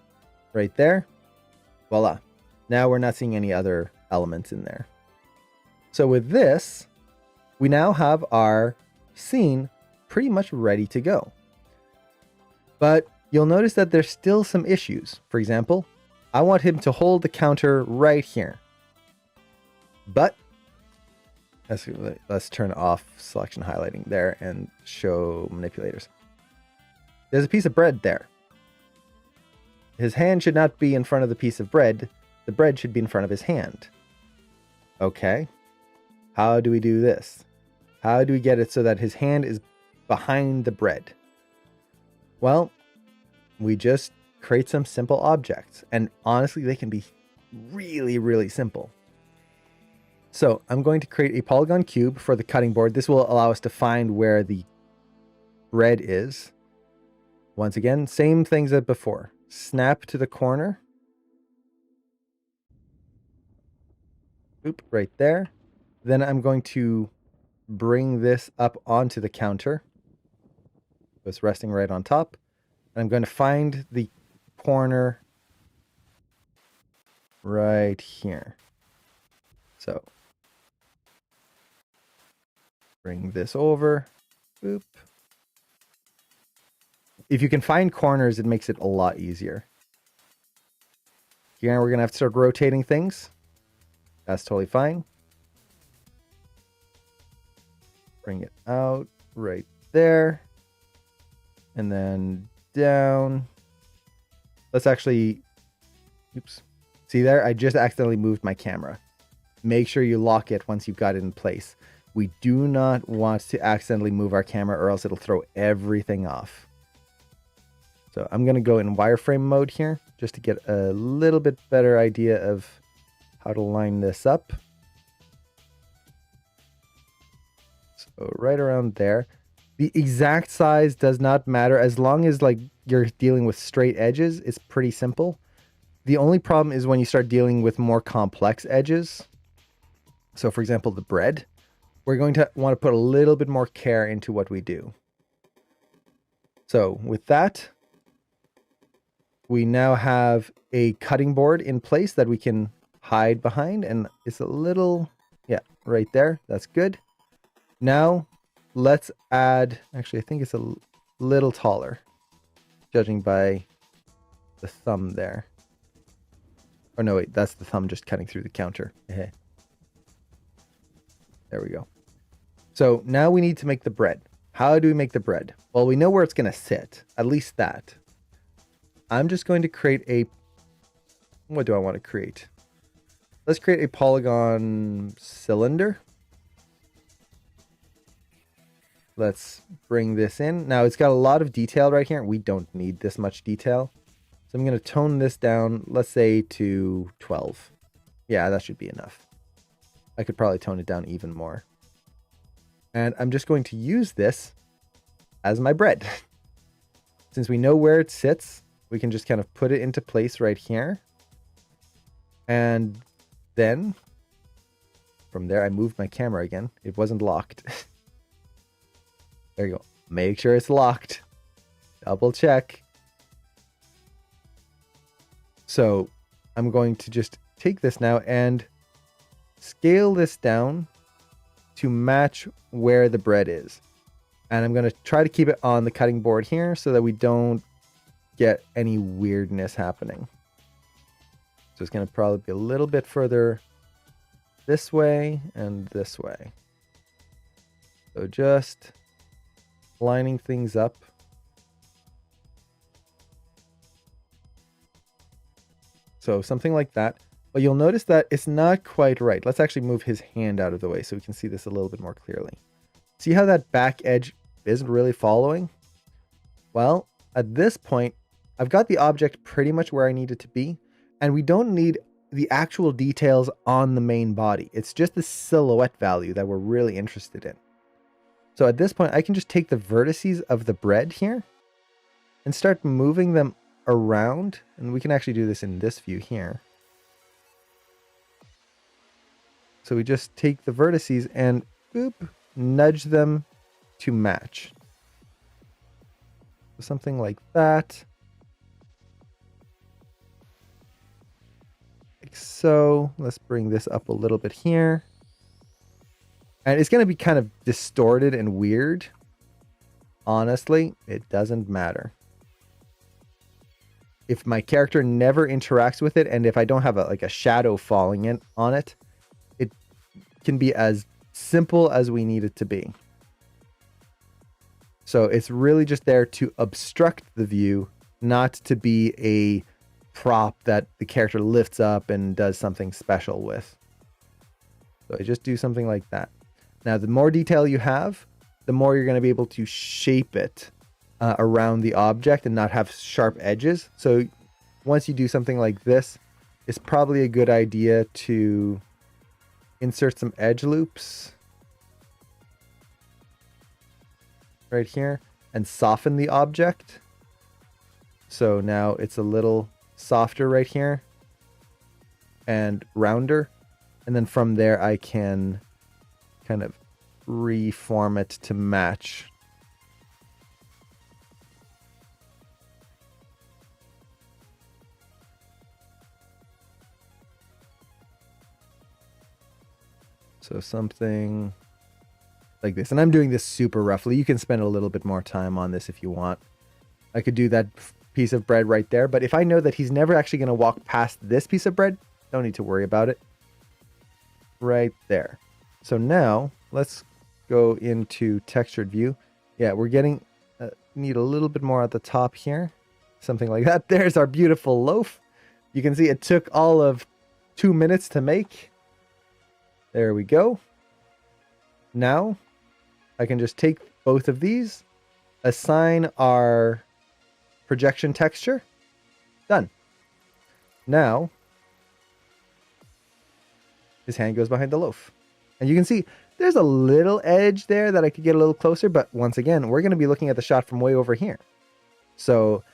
right there. Voila. Now we're not seeing any other elements in there. So with this, we now have our scene pretty much ready to go. But you'll notice that there's still some issues. For example, I want him to hold the counter right here. But let's turn off selection highlighting there and show manipulators. There's a piece of bread there. His hand should not be in front of the piece of bread. The bread should be in front of his hand. Okay. How do we do this? How do we get it so that his hand is behind the bread? Well, we just create some simple objects. And honestly, they can be really, really simple. So I'm going to create a polygon cube for the cutting board. This will allow us to find where the bread is. Once again, same things as before. Snap to the corner. Oop, right there. Then I'm going to bring this up onto the counter. So it's resting right on top. And I'm going to find the corner right here. So bring this over. Boop. If you can find corners, it makes it a lot easier. Here we're going to have to start rotating things. That's totally fine. Bring it out right there. And then down. Let's actually... Oops. See there? I just accidentally moved my camera. Make sure you lock it once you've got it in place. We do not want to accidentally move our camera or else it'll throw everything off. So I'm going to go in wireframe mode here just to get a little bit better idea of how to line this up. So right around there. The exact size does not matter as long as like you're dealing with straight edges. It's pretty simple. The only problem is when you start dealing with more complex edges. So for example, the bread, we're going to want to put a little bit more care into what we do. So with that, we now have a cutting board in place that we can hide behind, and it's a little, yeah, right there. That's good. Now let's add, actually, I think it's a little taller, judging by the thumb there. Oh no, wait, that's the thumb just cutting through the counter. There we go. So now we need to make the bread. How do we make the bread? Well, we know where it's going to sit, at least that. I'm just going to create a, what do I want to create? Let's create a polygon cylinder. Let's bring this in. Now it's got a lot of detail right here. We don't need this much detail. So I'm going to tone this down, let's say to 12. Yeah, that should be enough. I could probably tone it down even more. And I'm just going to use this as my bread. Since we know where it sits, we can just kind of put it into place right here. And then from there, I moved my camera again. It wasn't locked. There you go. Make sure it's locked. Double check. So I'm going to just take this now and scale this down to match where the bread is. And I'm going to try to keep it on the cutting board here so that we don't get any weirdness happening. So it's going to probably be a little bit further this way and this way. So just lining things up. So something like that. But you'll notice that it's not quite right. Let's actually move his hand out of the way so we can see this a little bit more clearly. See how that back edge isn't really following? Well, at this point, I've got the object pretty much where I need it to be, and we don't need the actual details on the main body. It's just the silhouette value that we're really interested in. So at this point, I can just take the vertices of the bread here and start moving them around, and we can actually do this in this view here. So we just take the vertices and boop, nudge them to match. So something like that. Like so. Let's bring this up a little bit here. And it's going to be kind of distorted and weird. Honestly, it doesn't matter. If my character never interacts with it, and if I don't have a shadow falling in on it, it can be as simple as we need it to be. So it's really just there to obstruct the view, not to be a prop that the character lifts up and does something special with. So I just do something like that. Now, the more detail you have, the more you're going to be able to shape it around the object and not have sharp edges. So once you do something like this, it's probably a good idea to insert some edge loops right here and soften the object. So now it's a little softer right here and rounder. And then from there, I can kind of reform it to match. So something like this. And I'm doing this super roughly. You can spend a little bit more time on this if you want. I could do that piece of bread right there. But if I know that he's never actually going to walk past this piece of bread, don't need to worry about it. Right there. So now let's go into textured view. Yeah, we're getting, need a little bit more at the top here. Something like that. There's our beautiful loaf. You can see it took all of 2 minutes to make. There we go. Now I can just take both of these, assign our projection texture. Done. Now his hand goes behind the loaf. And you can see there's a little edge there that I could get a little closer. But once again, we're going to be looking at the shot from way over here. So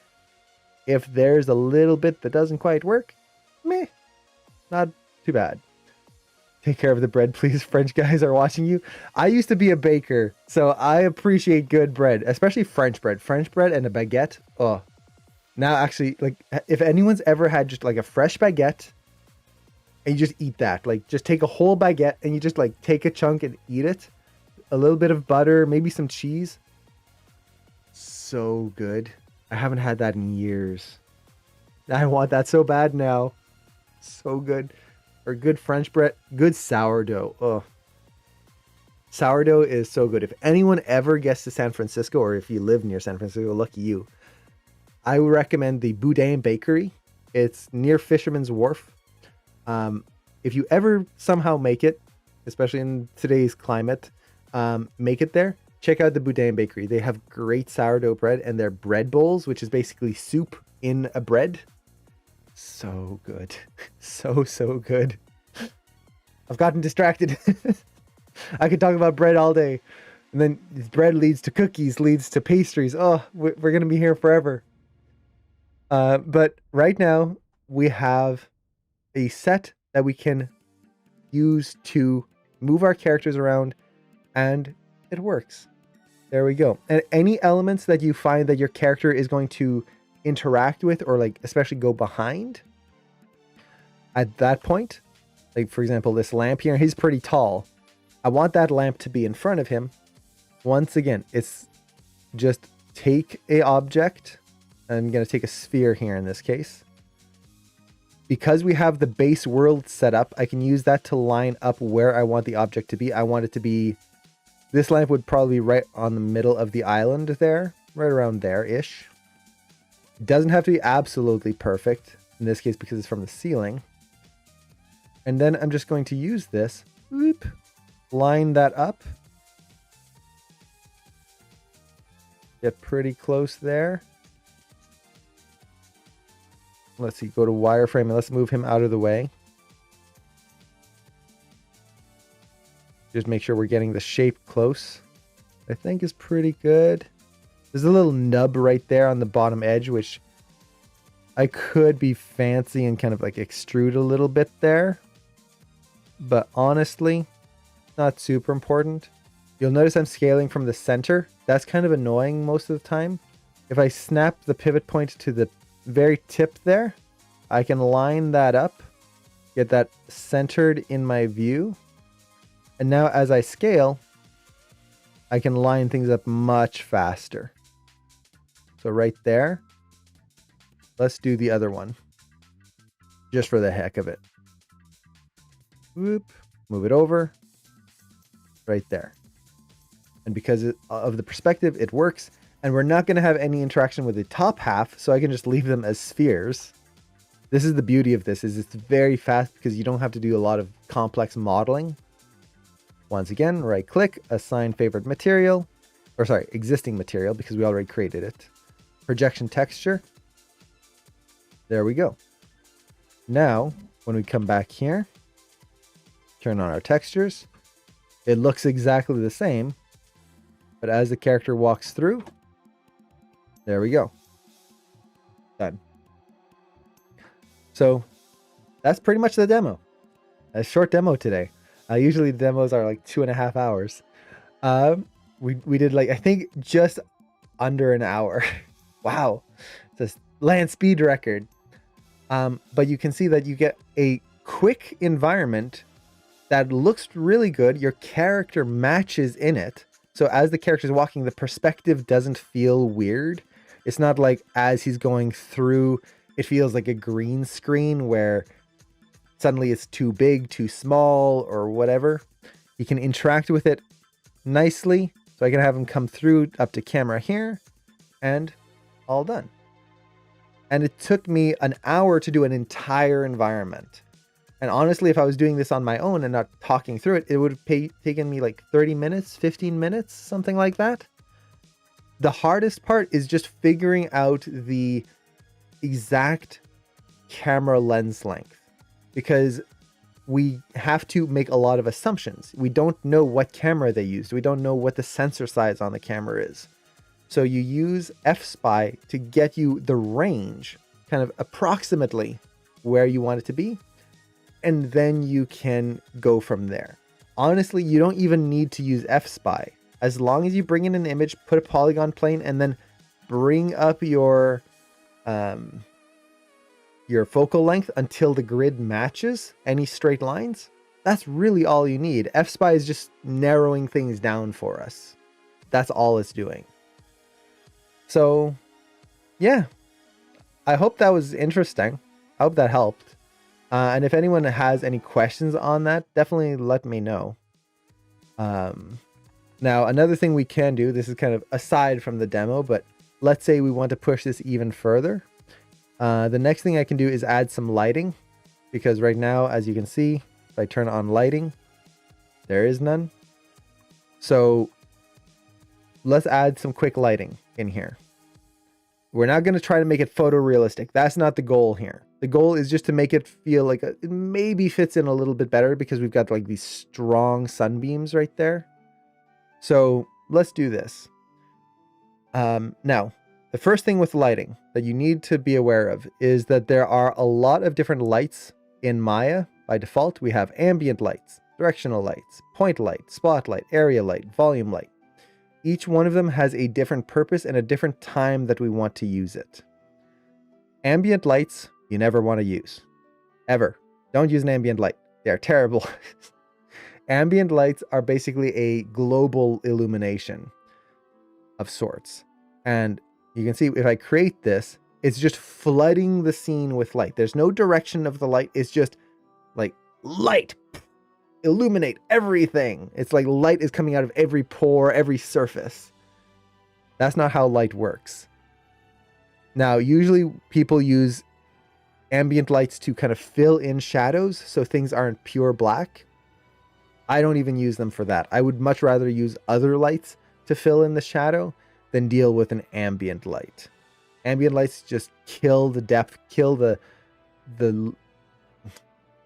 if there's a little bit that doesn't quite work, meh, not too bad. Take care of the bread, please. French guys are watching you. I used to be a baker, so I appreciate good bread, especially French bread. French bread and a baguette. Oh, now actually, like, if anyone's ever had just like a fresh baguette and you just eat that, like, just take a whole baguette and you just like take a chunk and eat it. A little bit of butter, maybe some cheese. So good. I haven't had that in years. I want that so bad now. So good. Or good French bread, good sourdough. Oh, sourdough is so good. If anyone ever gets to San Francisco, or if you live near San Francisco, lucky you. I would recommend the Boudin Bakery. It's near Fisherman's Wharf. If you ever somehow make it, especially in today's climate, make it there. Check out the Boudin Bakery. They have great sourdough bread, and their bread bowls, which is basically soup in a bread. So good. So good. I've gotten distracted. I could talk about bread all day. And then bread leads to cookies, leads to pastries. Oh, we're going to be here forever. But right now, we have a set that we can use to move our characters around, and it works. There we go. And any elements that you find that your character is going to interact with, or like especially go behind at that point, like for example this lamp here, he's pretty tall. I want that lamp to be in front of him. Once again, it's just take a object. I'm going to take a sphere here in this case. Because we have the base world set up, I can use that to line up where I want the object to be. I want it to be This lamp would probably be right on the middle of the island there, right around there-ish. It doesn't have to be absolutely perfect, in this case because it's from the ceiling. And then I'm just going to use this, whoop, line that up. Get pretty close there. Let's see, go to wireframe and let's move him out of the way. Just make sure we're getting the shape close. I think is pretty good. There's a little nub right there on the bottom edge, which I could be fancy and kind of like extrude a little bit there. But honestly, not super important. You'll notice I'm scaling from the center. That's kind of annoying most of the time. If I snap the pivot point to the very tip there, I can line that up, get that centered in my view. And now as I scale, I can line things up much faster. So right there, let's do the other one. Just for the heck of it. Whoop, move it over. Right there. And because of the perspective, it works. And we're not going to have any interaction with the top half, so I can just leave them as spheres. This is the beauty of this, is it's very fast because you don't have to do a lot of complex modeling. Once again, right click, assign favorite material, or sorry, existing material because we already created it. Projection texture. There we go. Now, when we come back here, turn on our textures, it looks exactly the same, but as the character walks through, there we go. Done. So that's pretty much the demo. A short demo today. Usually the demos are like 2.5 hours. We did like, I think just under an hour. Wow. It's a land speed record. But you can see that you get a quick environment that looks really good. Your character matches in it. So as the character is walking, the perspective doesn't feel weird. It's not like as he's going through, it feels like a green screen where suddenly it's too big, too small, or whatever. You can interact with it nicely. So I can have him come through up to camera here and all done. And it took me an hour to do an entire environment. And honestly, if I was doing this on my own and not talking through it, it would have taken me like 30 minutes, 15 minutes, something like that. The hardest part is just figuring out the exact camera lens length, because we have to make a lot of assumptions. We don't know what camera they used. We don't know what the sensor size on the camera is. So you use F-Spy to get you the range, kind of approximately where you want it to be. And then you can go from there. Honestly, you don't even need to use F-Spy. As long as you bring in an image, put a polygon plane, and then bring up your focal length until the grid matches any straight lines, that's really all you need. F-Spy is just narrowing things down for us. That's all it's doing. So, yeah. I hope that was interesting. I hope that helped. And if anyone has any questions on that, definitely let me know. Now, another thing we can do, this is kind of aside from the demo, but let's say we want to push this even further. The next thing I can do is add some lighting, because right now, as you can see, if I turn on lighting, there is none. So let's add some quick lighting in here. We're not going to try to make it photorealistic. That's not the goal here. The goal is just to make it feel like it maybe fits in a little bit better because we've got like these strong sunbeams right there. So let's do this. Now, the first thing with lighting that you need to be aware of is that there are a lot of different lights in Maya. By default, we have ambient lights, directional lights, point light, spotlight, area light, volume light. Each one of them has a different purpose and a different time that we want to use it. Ambient lights, you never want to use. Ever. Don't use an ambient light. They are terrible. Ambient lights are basically a global illumination of sorts. And you can see if I create this, it's just flooding the scene with light. There's no direction of the light. It's just like light. illuminate everything. It's like light is coming out of every pore, every surface. That's not how light works. Now, usually people use ambient lights to kind of fill in shadows so things aren't pure black. I don't even use them for that. I would much rather use other lights to fill in the shadow than deal with an ambient light. Ambient lights just kill the depth, kill the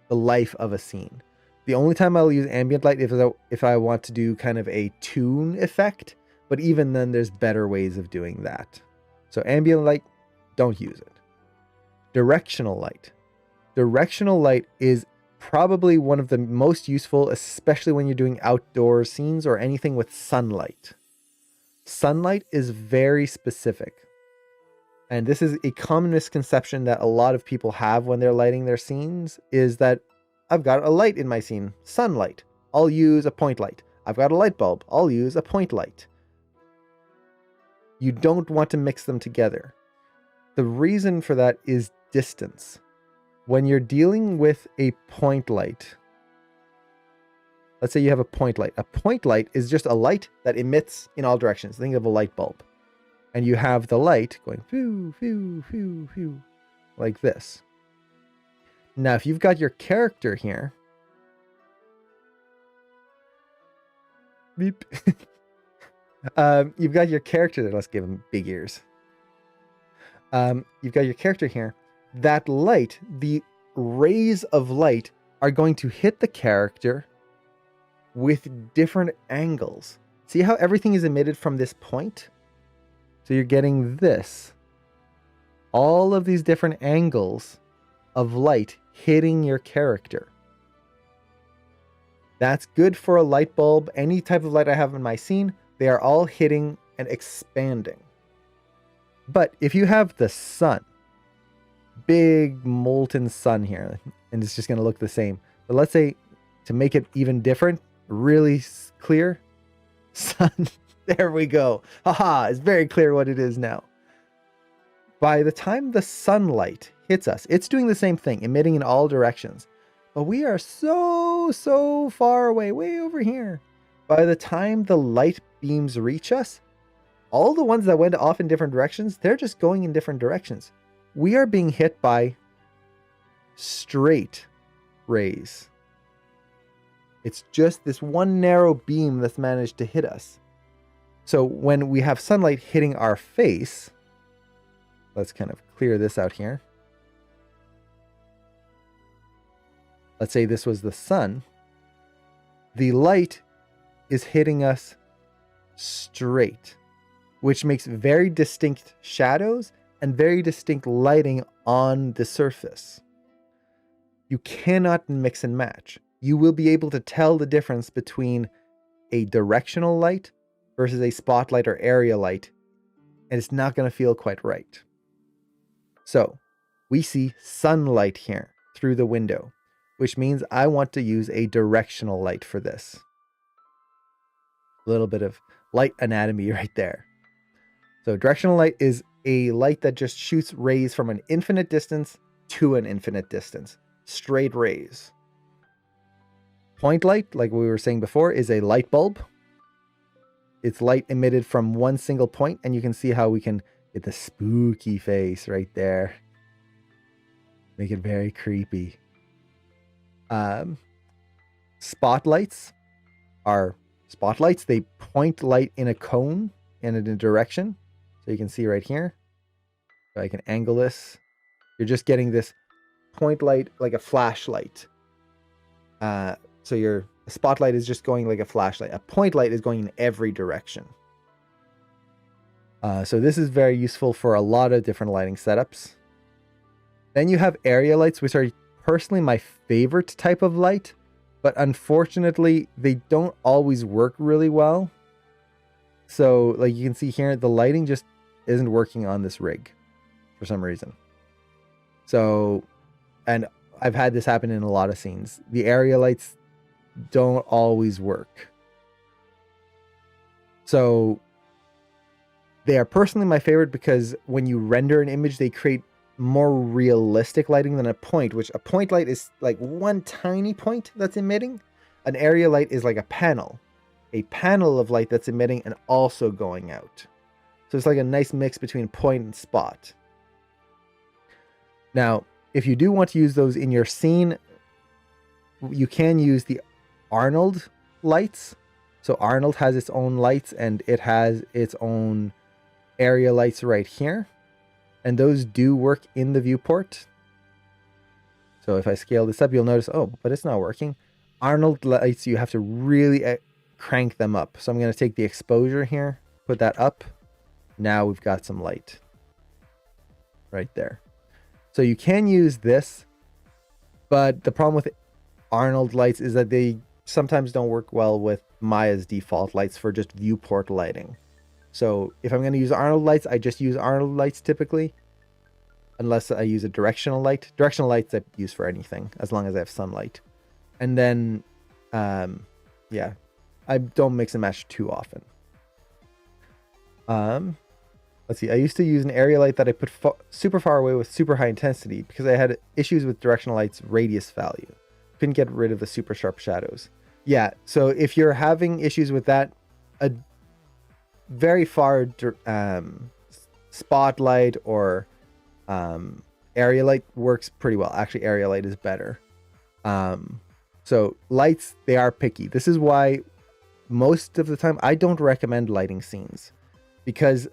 life of a scene. The only time I'll use ambient light if I want to do kind of a tune effect, but even then there's better ways of doing that. So ambient light, don't use it. Directional light. Directional light is probably one of the most useful, especially when you're doing outdoor scenes or anything with sunlight. Sunlight is very specific. And this is a common misconception that a lot of people have when they're lighting their scenes, is that I've got a light in my scene, sunlight. I'll use a point light. I've got a light bulb. I'll use a point light. You don't want to mix them together. The reason for that is distance. When you're dealing with a point light, let's say you have a point light. A point light is just a light that emits in all directions. Think of a light bulb. And you have the light going phew, phew, phew, phew, like this. Now, if you've got your character here, beep. You've got your character there. Let's give him big ears. You've got your character here. That light, the rays of light are going to hit the character with different angles. See how everything is emitted from this point? So you're getting this. All of these different angles of light hitting your character. That's good for a light bulb. Any type of light I have in my scene, they are all hitting and expanding. But if you have the sun, big molten sun here, and it's just going to look the same. But let's say, to make it even different, really clear, sun. There we go. Haha, it's very clear what it is now. By the time the sunlight hits us, it's doing the same thing, emitting in all directions. But we are so far away, way over here. By the time the light beams reach us, all the ones that went off in different directions, they're just going in different directions. We are being hit by straight rays. It's just this one narrow beam that's managed to hit us. So when we have sunlight hitting our face, let's kind of clear this out here. Let's say this was the sun. The light is hitting us straight, which makes very distinct shadows and very distinct lighting on the surface. You cannot mix and match. You will be able to tell the difference between a directional light versus a spotlight or area light, and it's not going to feel quite right. So we see sunlight here through the window, which means I want to use a directional light for this. A little bit of light anatomy right there. So directional light is a light that just shoots rays from an infinite distance to an infinite distance. Straight rays. Point light, like we were saying before, is a light bulb. It's light emitted from one single point, and you can see how we can get the spooky face right there. Make it very creepy. Spotlights are spotlights. They point light in a cone in a direction. So you can see right here. So I can angle this. You're just getting this point light like a flashlight. So your spotlight is just going like a flashlight. A point light is going in every direction. So this is very useful for a lot of different lighting setups. Then you have area lights, which are personally my favorite type of light, but unfortunately they don't always work really well. So like you can see here, the lighting just isn't working on this rig for some reason. So, and I've had this happen in a lot of scenes. The area lights don't always work. So they are personally my favorite because when you render an image, they create more realistic lighting than a point, which a point light is like one tiny point that's emitting. an area light is like a panel of light that's emitting and also going out. So it's like a nice mix between point and spot. Now, if you do want to use those in your scene, you can use the Arnold lights. So Arnold has its own lights and it has its own area lights right here. And those do work in the viewport. So if I scale this up, you'll notice, oh, but it's not working. Arnold lights, you have to really crank them up. So I'm going to take the exposure here, put that up. Now we've got some light right there. So you can use this, but the problem with Arnold lights is that they sometimes don't work well with Maya's default lights for just viewport lighting. So if I'm going to use Arnold lights, I just use Arnold lights typically, unless I use a directional light. Directional lights I use for anything, as long as I have sunlight. And then, yeah, I don't mix and match too often. Let's see. I used to use an area light that I put super far away with super high intensity because I had issues with directional light's radius value. Couldn't get rid of the super sharp shadows. Yeah, so if you're having issues with that, a very far spotlight or area light works pretty well. Actually, area light is better. So lights, they are picky. This is why most of the time I don't recommend lighting scenes, because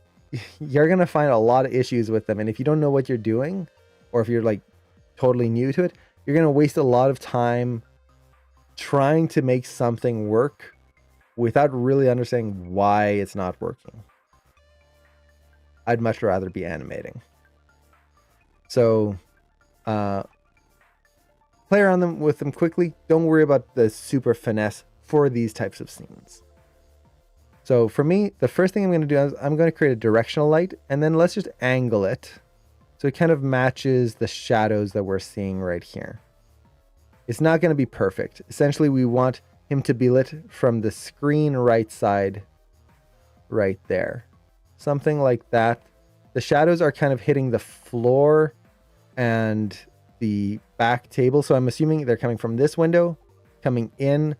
you're going to find a lot of issues with them. And if you don't know what you're doing, or if you're like totally new to it, you're going to waste a lot of time trying to make something work without really understanding why it's not working. I'd much rather be animating. So, play around with them quickly. Don't worry about the super finesse for these types of scenes. So for me, the first thing I'm going to do is I'm going to create a directional light, and then let's just angle it so it kind of matches the shadows that we're seeing right here. It's not going to be perfect. Essentially, we want him to be lit from the screen right side right there. Something like that. The shadows are kind of hitting the floor and the back table. So I'm assuming they're coming from this window, coming in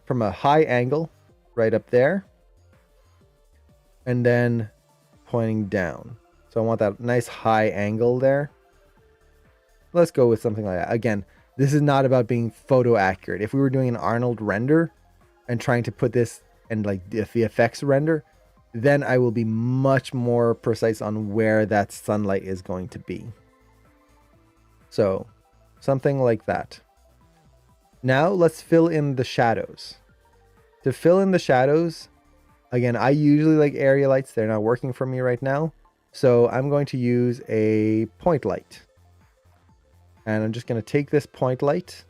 from a high angle right up there, and then pointing down. So I want that nice high angle there. Let's go with something like that. Again, this is not about being photo accurate. If we were doing an Arnold render and trying to put this in like the VFX render, then I will be much more precise on where that sunlight is going to be. So something like that. Now let's fill in the shadows. To fill in the shadows, again, I usually like area lights. They're not working for me right now. So I'm going to use a point light. And I'm just going to take this point light,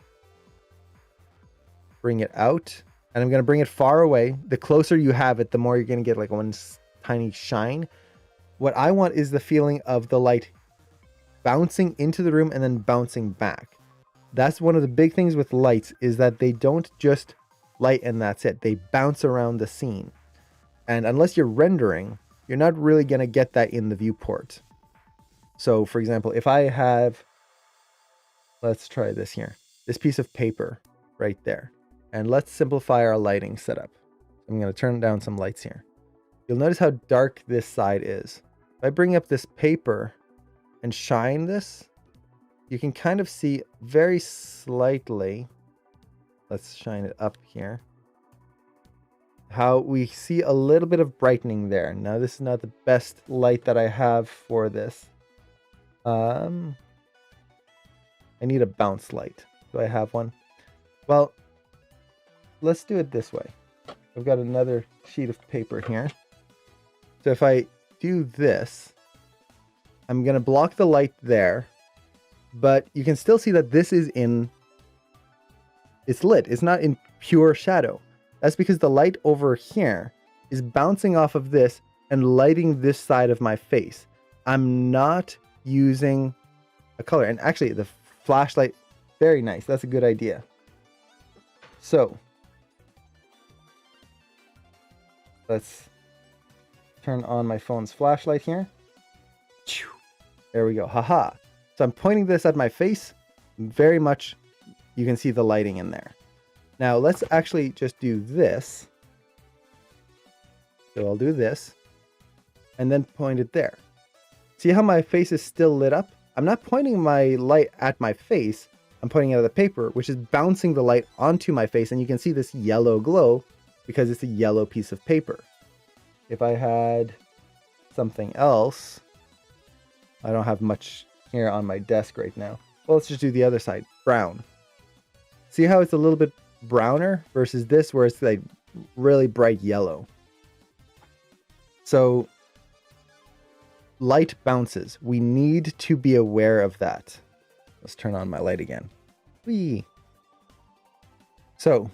bring it out, and I'm going to bring it far away. The closer you have it, the more you're going to get like one tiny shine. What I want is the feeling of the light bouncing into the room and then bouncing back. That's one of the big things with lights, is that they don't just light and that's it. They bounce around the scene. And unless you're rendering, you're not really going to get that in the viewport. So for example, if I have, let's try this here, this piece of paper right there, and let's simplify our lighting setup. I'm going to turn down some lights here. You'll notice how dark this side is. If I bring up this paper and shine this, you can kind of see very slightly, let's shine it up here, how we see a little bit of brightening there. Now this is not the best light that I have for this. I need a bounce light. Do I have one? Well, let's do it this way. I've got another sheet of paper here. So if I do this, I'm going to block the light there, but you can still see that this is it's lit. It's not in pure shadow. That's because the light over here is bouncing off of this and lighting this side of my face. I'm not using a color. And actually the flashlight, very nice. That's a good idea. So let's turn on my phone's flashlight here. There we go. Haha. So I'm pointing this at my face. Very much you can see the lighting in there. Now let's actually just do this. So I'll do this and then point it there. See how my face is still lit up? I'm not pointing my light at my face. I'm pointing it at the paper, which is bouncing the light onto my face. And you can see this yellow glow because it's a yellow piece of paper. If I had something else, I don't have much here on my desk right now. Well, let's just do the other side, brown. See how it's a little bit browner versus this where it's like really bright yellow. So light bounces. We need to be aware of that. Let's turn on my light again. Whee. So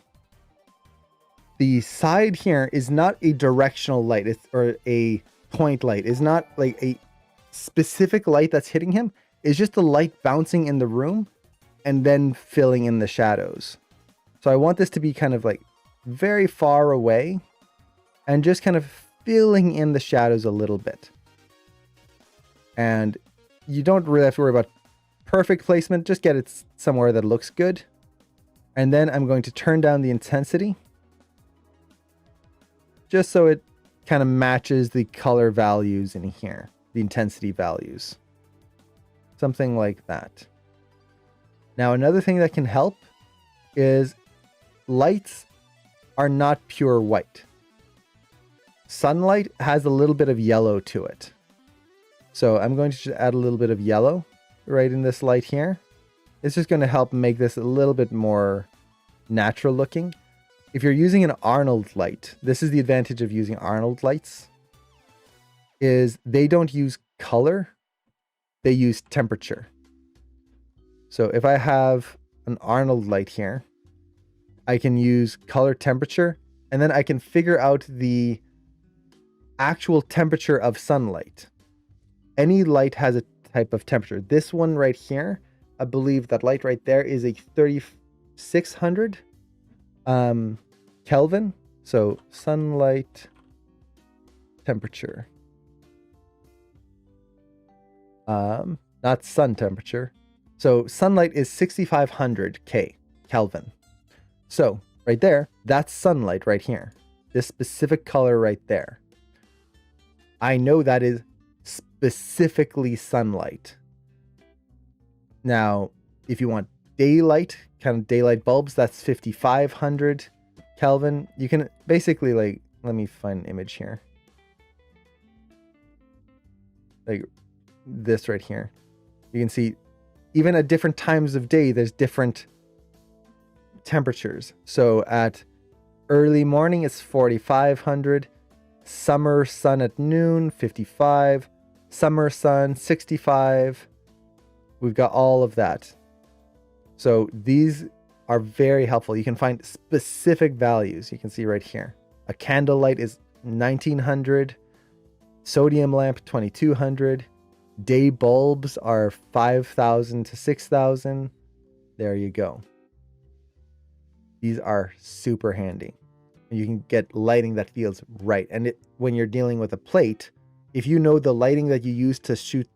the side here is not a directional light, or a point light. It's not like a specific light that's hitting him. It's just the light bouncing in the room and then filling in the shadows. So I want this to be kind of like very far away and just kind of filling in the shadows a little bit. And you don't really have to worry about perfect placement. Just get it somewhere that looks good. And then I'm going to turn down the intensity just so it kind of matches the color values in here, the intensity values. Something like that. Now, another thing that can help is lights are not pure white. Sunlight has a little bit of yellow to it. So I'm going to just add a little bit of yellow right in this light here. It's just going to help make this a little bit more natural looking. If you're using an Arnold light, this is the advantage of using Arnold lights, is they don't use color, they use temperature. So if I have an Arnold light here, I can use color temperature, and then I can figure out the actual temperature of sunlight. Any light has a type of temperature. This one right here, I believe that light right there is a 3600 Kelvin. So sunlight temperature. Not sun temperature. So sunlight is 6500 Kelvin. So right there, that's sunlight right here. This specific color right there. I know that is specifically sunlight. Now, if you want daylight, kind of daylight bulbs, that's 5500 Kelvin. You can basically, like, let me find an image here. Like this right here. You can see even at different times of day, there's different temperatures. So at early morning, it's 4500. Summer sun at noon, 55. Summer sun, 65. We've got all of that. So these are very helpful. You can find specific values. You can see right here. A candlelight is 1900. Sodium lamp, 2200. Day bulbs are 5000 to 6000. There you go. These are super handy. You can get lighting that feels right. And when you're dealing with a plate, if you know the lighting that you use to shoot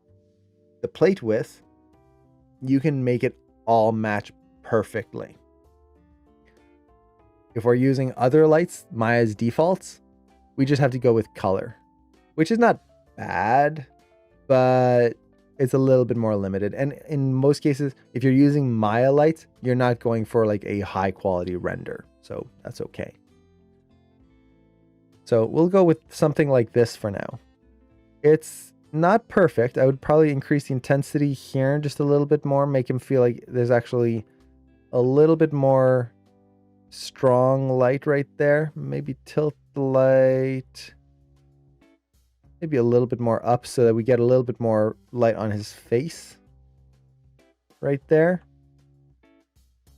the plate with, you can make it all match perfectly. If we're using other lights, Maya's defaults, we just have to go with color, which is not bad, but it's a little bit more limited. And in most cases, if you're using Maya lights, you're not going for like a high quality render. So that's okay. So we'll go with something like this for now. It's not perfect. I would probably increase the intensity here just a little bit more, make him feel like there's actually a little bit more strong light right there. Maybe tilt the light maybe a little bit more up so that we get a little bit more light on his face right there.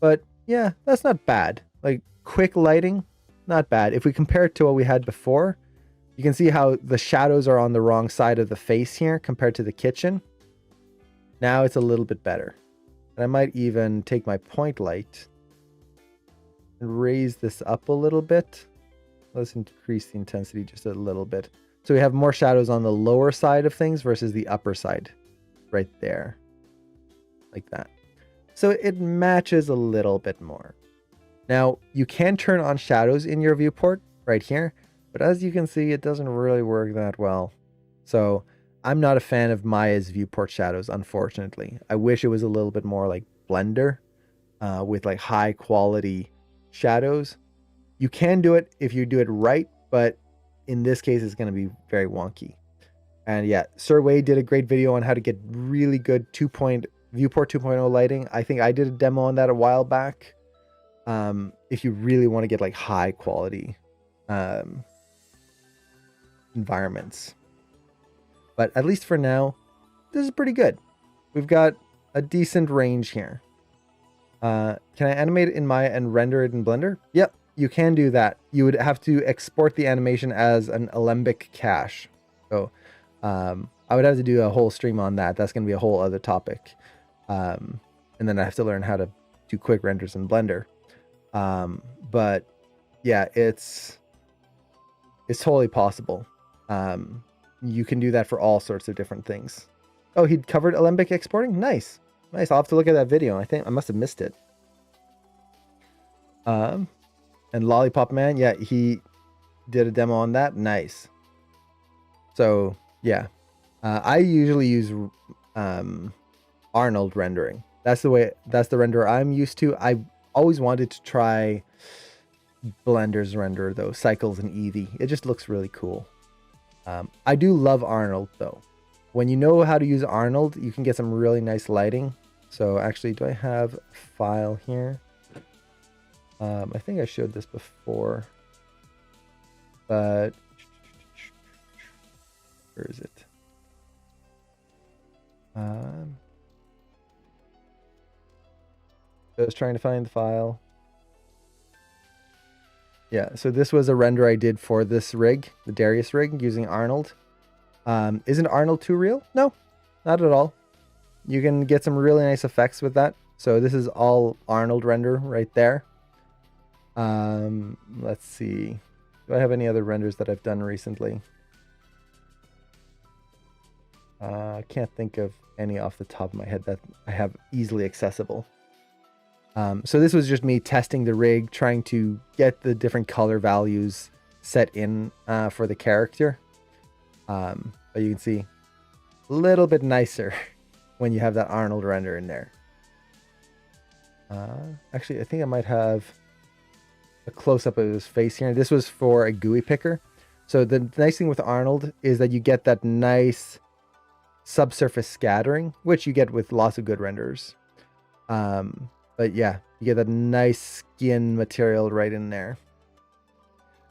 But yeah, that's not bad. Like quick lighting, not bad. If we compare it to what we had before, you can see how the shadows are on the wrong side of the face here compared to the kitchen. Now it's a little bit better. And I might even take my point light and raise this up a little bit. Let's increase the intensity just a little bit. So we have more shadows on the lower side of things versus the upper side right there. Like that. So it matches a little bit more. Now, you can turn on shadows in your viewport right here, but as you can see, it doesn't really work that well. So I'm not a fan of Maya's viewport shadows, unfortunately. I wish it was a little bit more like Blender with like high quality shadows. You can do it if you do it right, but in this case, it's going to be very wonky. And yeah, Sir Wade did a great video on how to get really good viewport 2.0 lighting. I think I did a demo on that a while back. If you really want to get like high quality environments. But at least for now, this is pretty good. We've got a decent range here. Can I animate it in Maya and render it in Blender? Yep, you can do that. You would have to export the animation as an Alembic cache. So I would have to do a whole stream on that. That's going to be a whole other topic. And then I have to learn how to do quick renders in Blender. But yeah, it's totally possible. You can do that for all sorts of different things. Oh, he'd covered Alembic exporting? Nice. Nice. I'll have to look at that video. I think I must have missed it. And Lollipop Man, yeah, he did a demo on that. Nice. So yeah, I usually use Arnold rendering. That's the renderer I'm used to. I always wanted to try Blender's render though, Cycles and Eevee. It just looks really cool. I do love Arnold though. When you know how to use Arnold, you can get some really nice lighting. So actually, do I have a file here? I think I showed this before, but where is it? I was trying to find the file. Yeah, so this was a render I did for this rig, the Darius rig, using Arnold. Isn't Arnold too real? No, not at all. You can get some really nice effects with that. So this is all Arnold render right there. Let's see. Do I have any other renders that I've done recently? I can't think of any off the top of my head that I have easily accessible. So this was just me testing the rig, trying to get the different color values set in for the character. But you can see a little bit nicer when you have that Arnold render in there. Actually, I think I might have a close-up of his face here. This was for a GUI picker. So the nice thing with Arnold is that you get that nice subsurface scattering, which you get with lots of good renders. But yeah, you get that nice skin material right in there.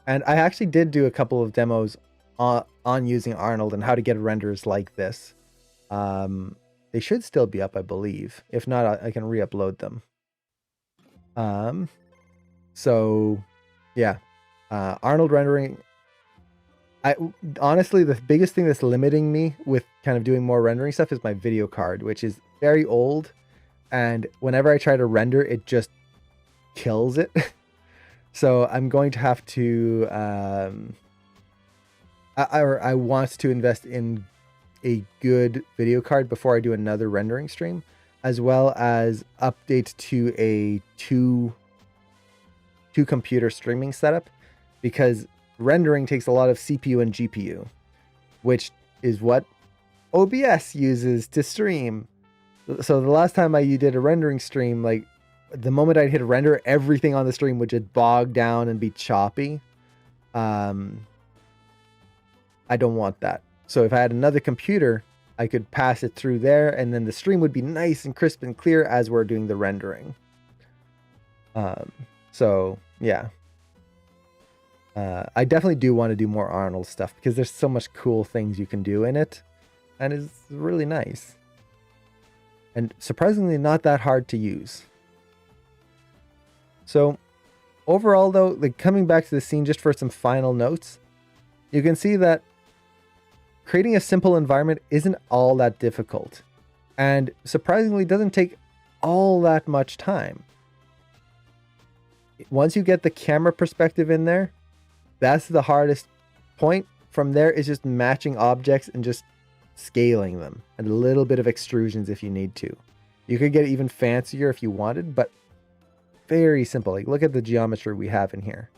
And I actually did do a couple of demos on using Arnold and how to get renders like this. They should still be up, I believe. If not, I can re-upload them. So yeah, Arnold rendering. Honestly, the biggest thing that's limiting me with kind of doing more rendering stuff is my video card, which is very old. And whenever I try to render, it just kills it. So I'm going to have to, I want to invest in a good video card before I do another rendering stream, as well as update to a two computer streaming setup, because rendering takes a lot of CPU and GPU, which is what OBS uses to stream. So the last time I did a rendering stream, like the moment I'd hit a render, everything on the stream would just bog down and be choppy. I don't want that. So if I had another computer, I could pass it through there, and then the stream would be nice and crisp and clear as we're doing the rendering. So yeah, I definitely do want to do more Arnold stuff because there's so much cool things you can do in it, and it's really nice. And surprisingly not that hard to use. So overall though, like coming back to the scene just for some final notes, you can see that creating a simple environment isn't all that difficult, and surprisingly doesn't take all that much time. Once you get the camera perspective in there, that's the hardest point. From there is just matching objects and just scaling them, and a little bit of extrusions if you need to. You could get even fancier if you wanted, but very simple. Like, look at the geometry we have in here.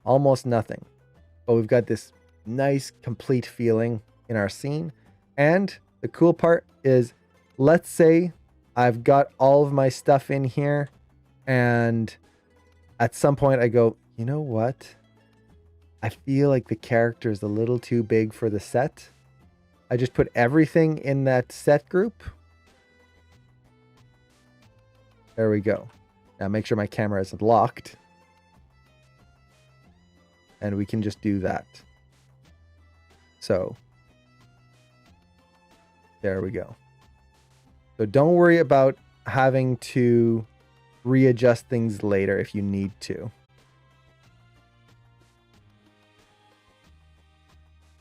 Almost nothing. But we've got this nice, complete feeling in our scene. And the cool part is, let's say I've got all of my stuff in here, and at some point I go, you know what? I feel like the character is a little too big for the set. I just put everything in that set group. There we go. Now make sure my camera isn't locked. And we can just do that. So there we go. So don't worry about having to readjust things later if you need to.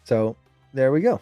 So there we go.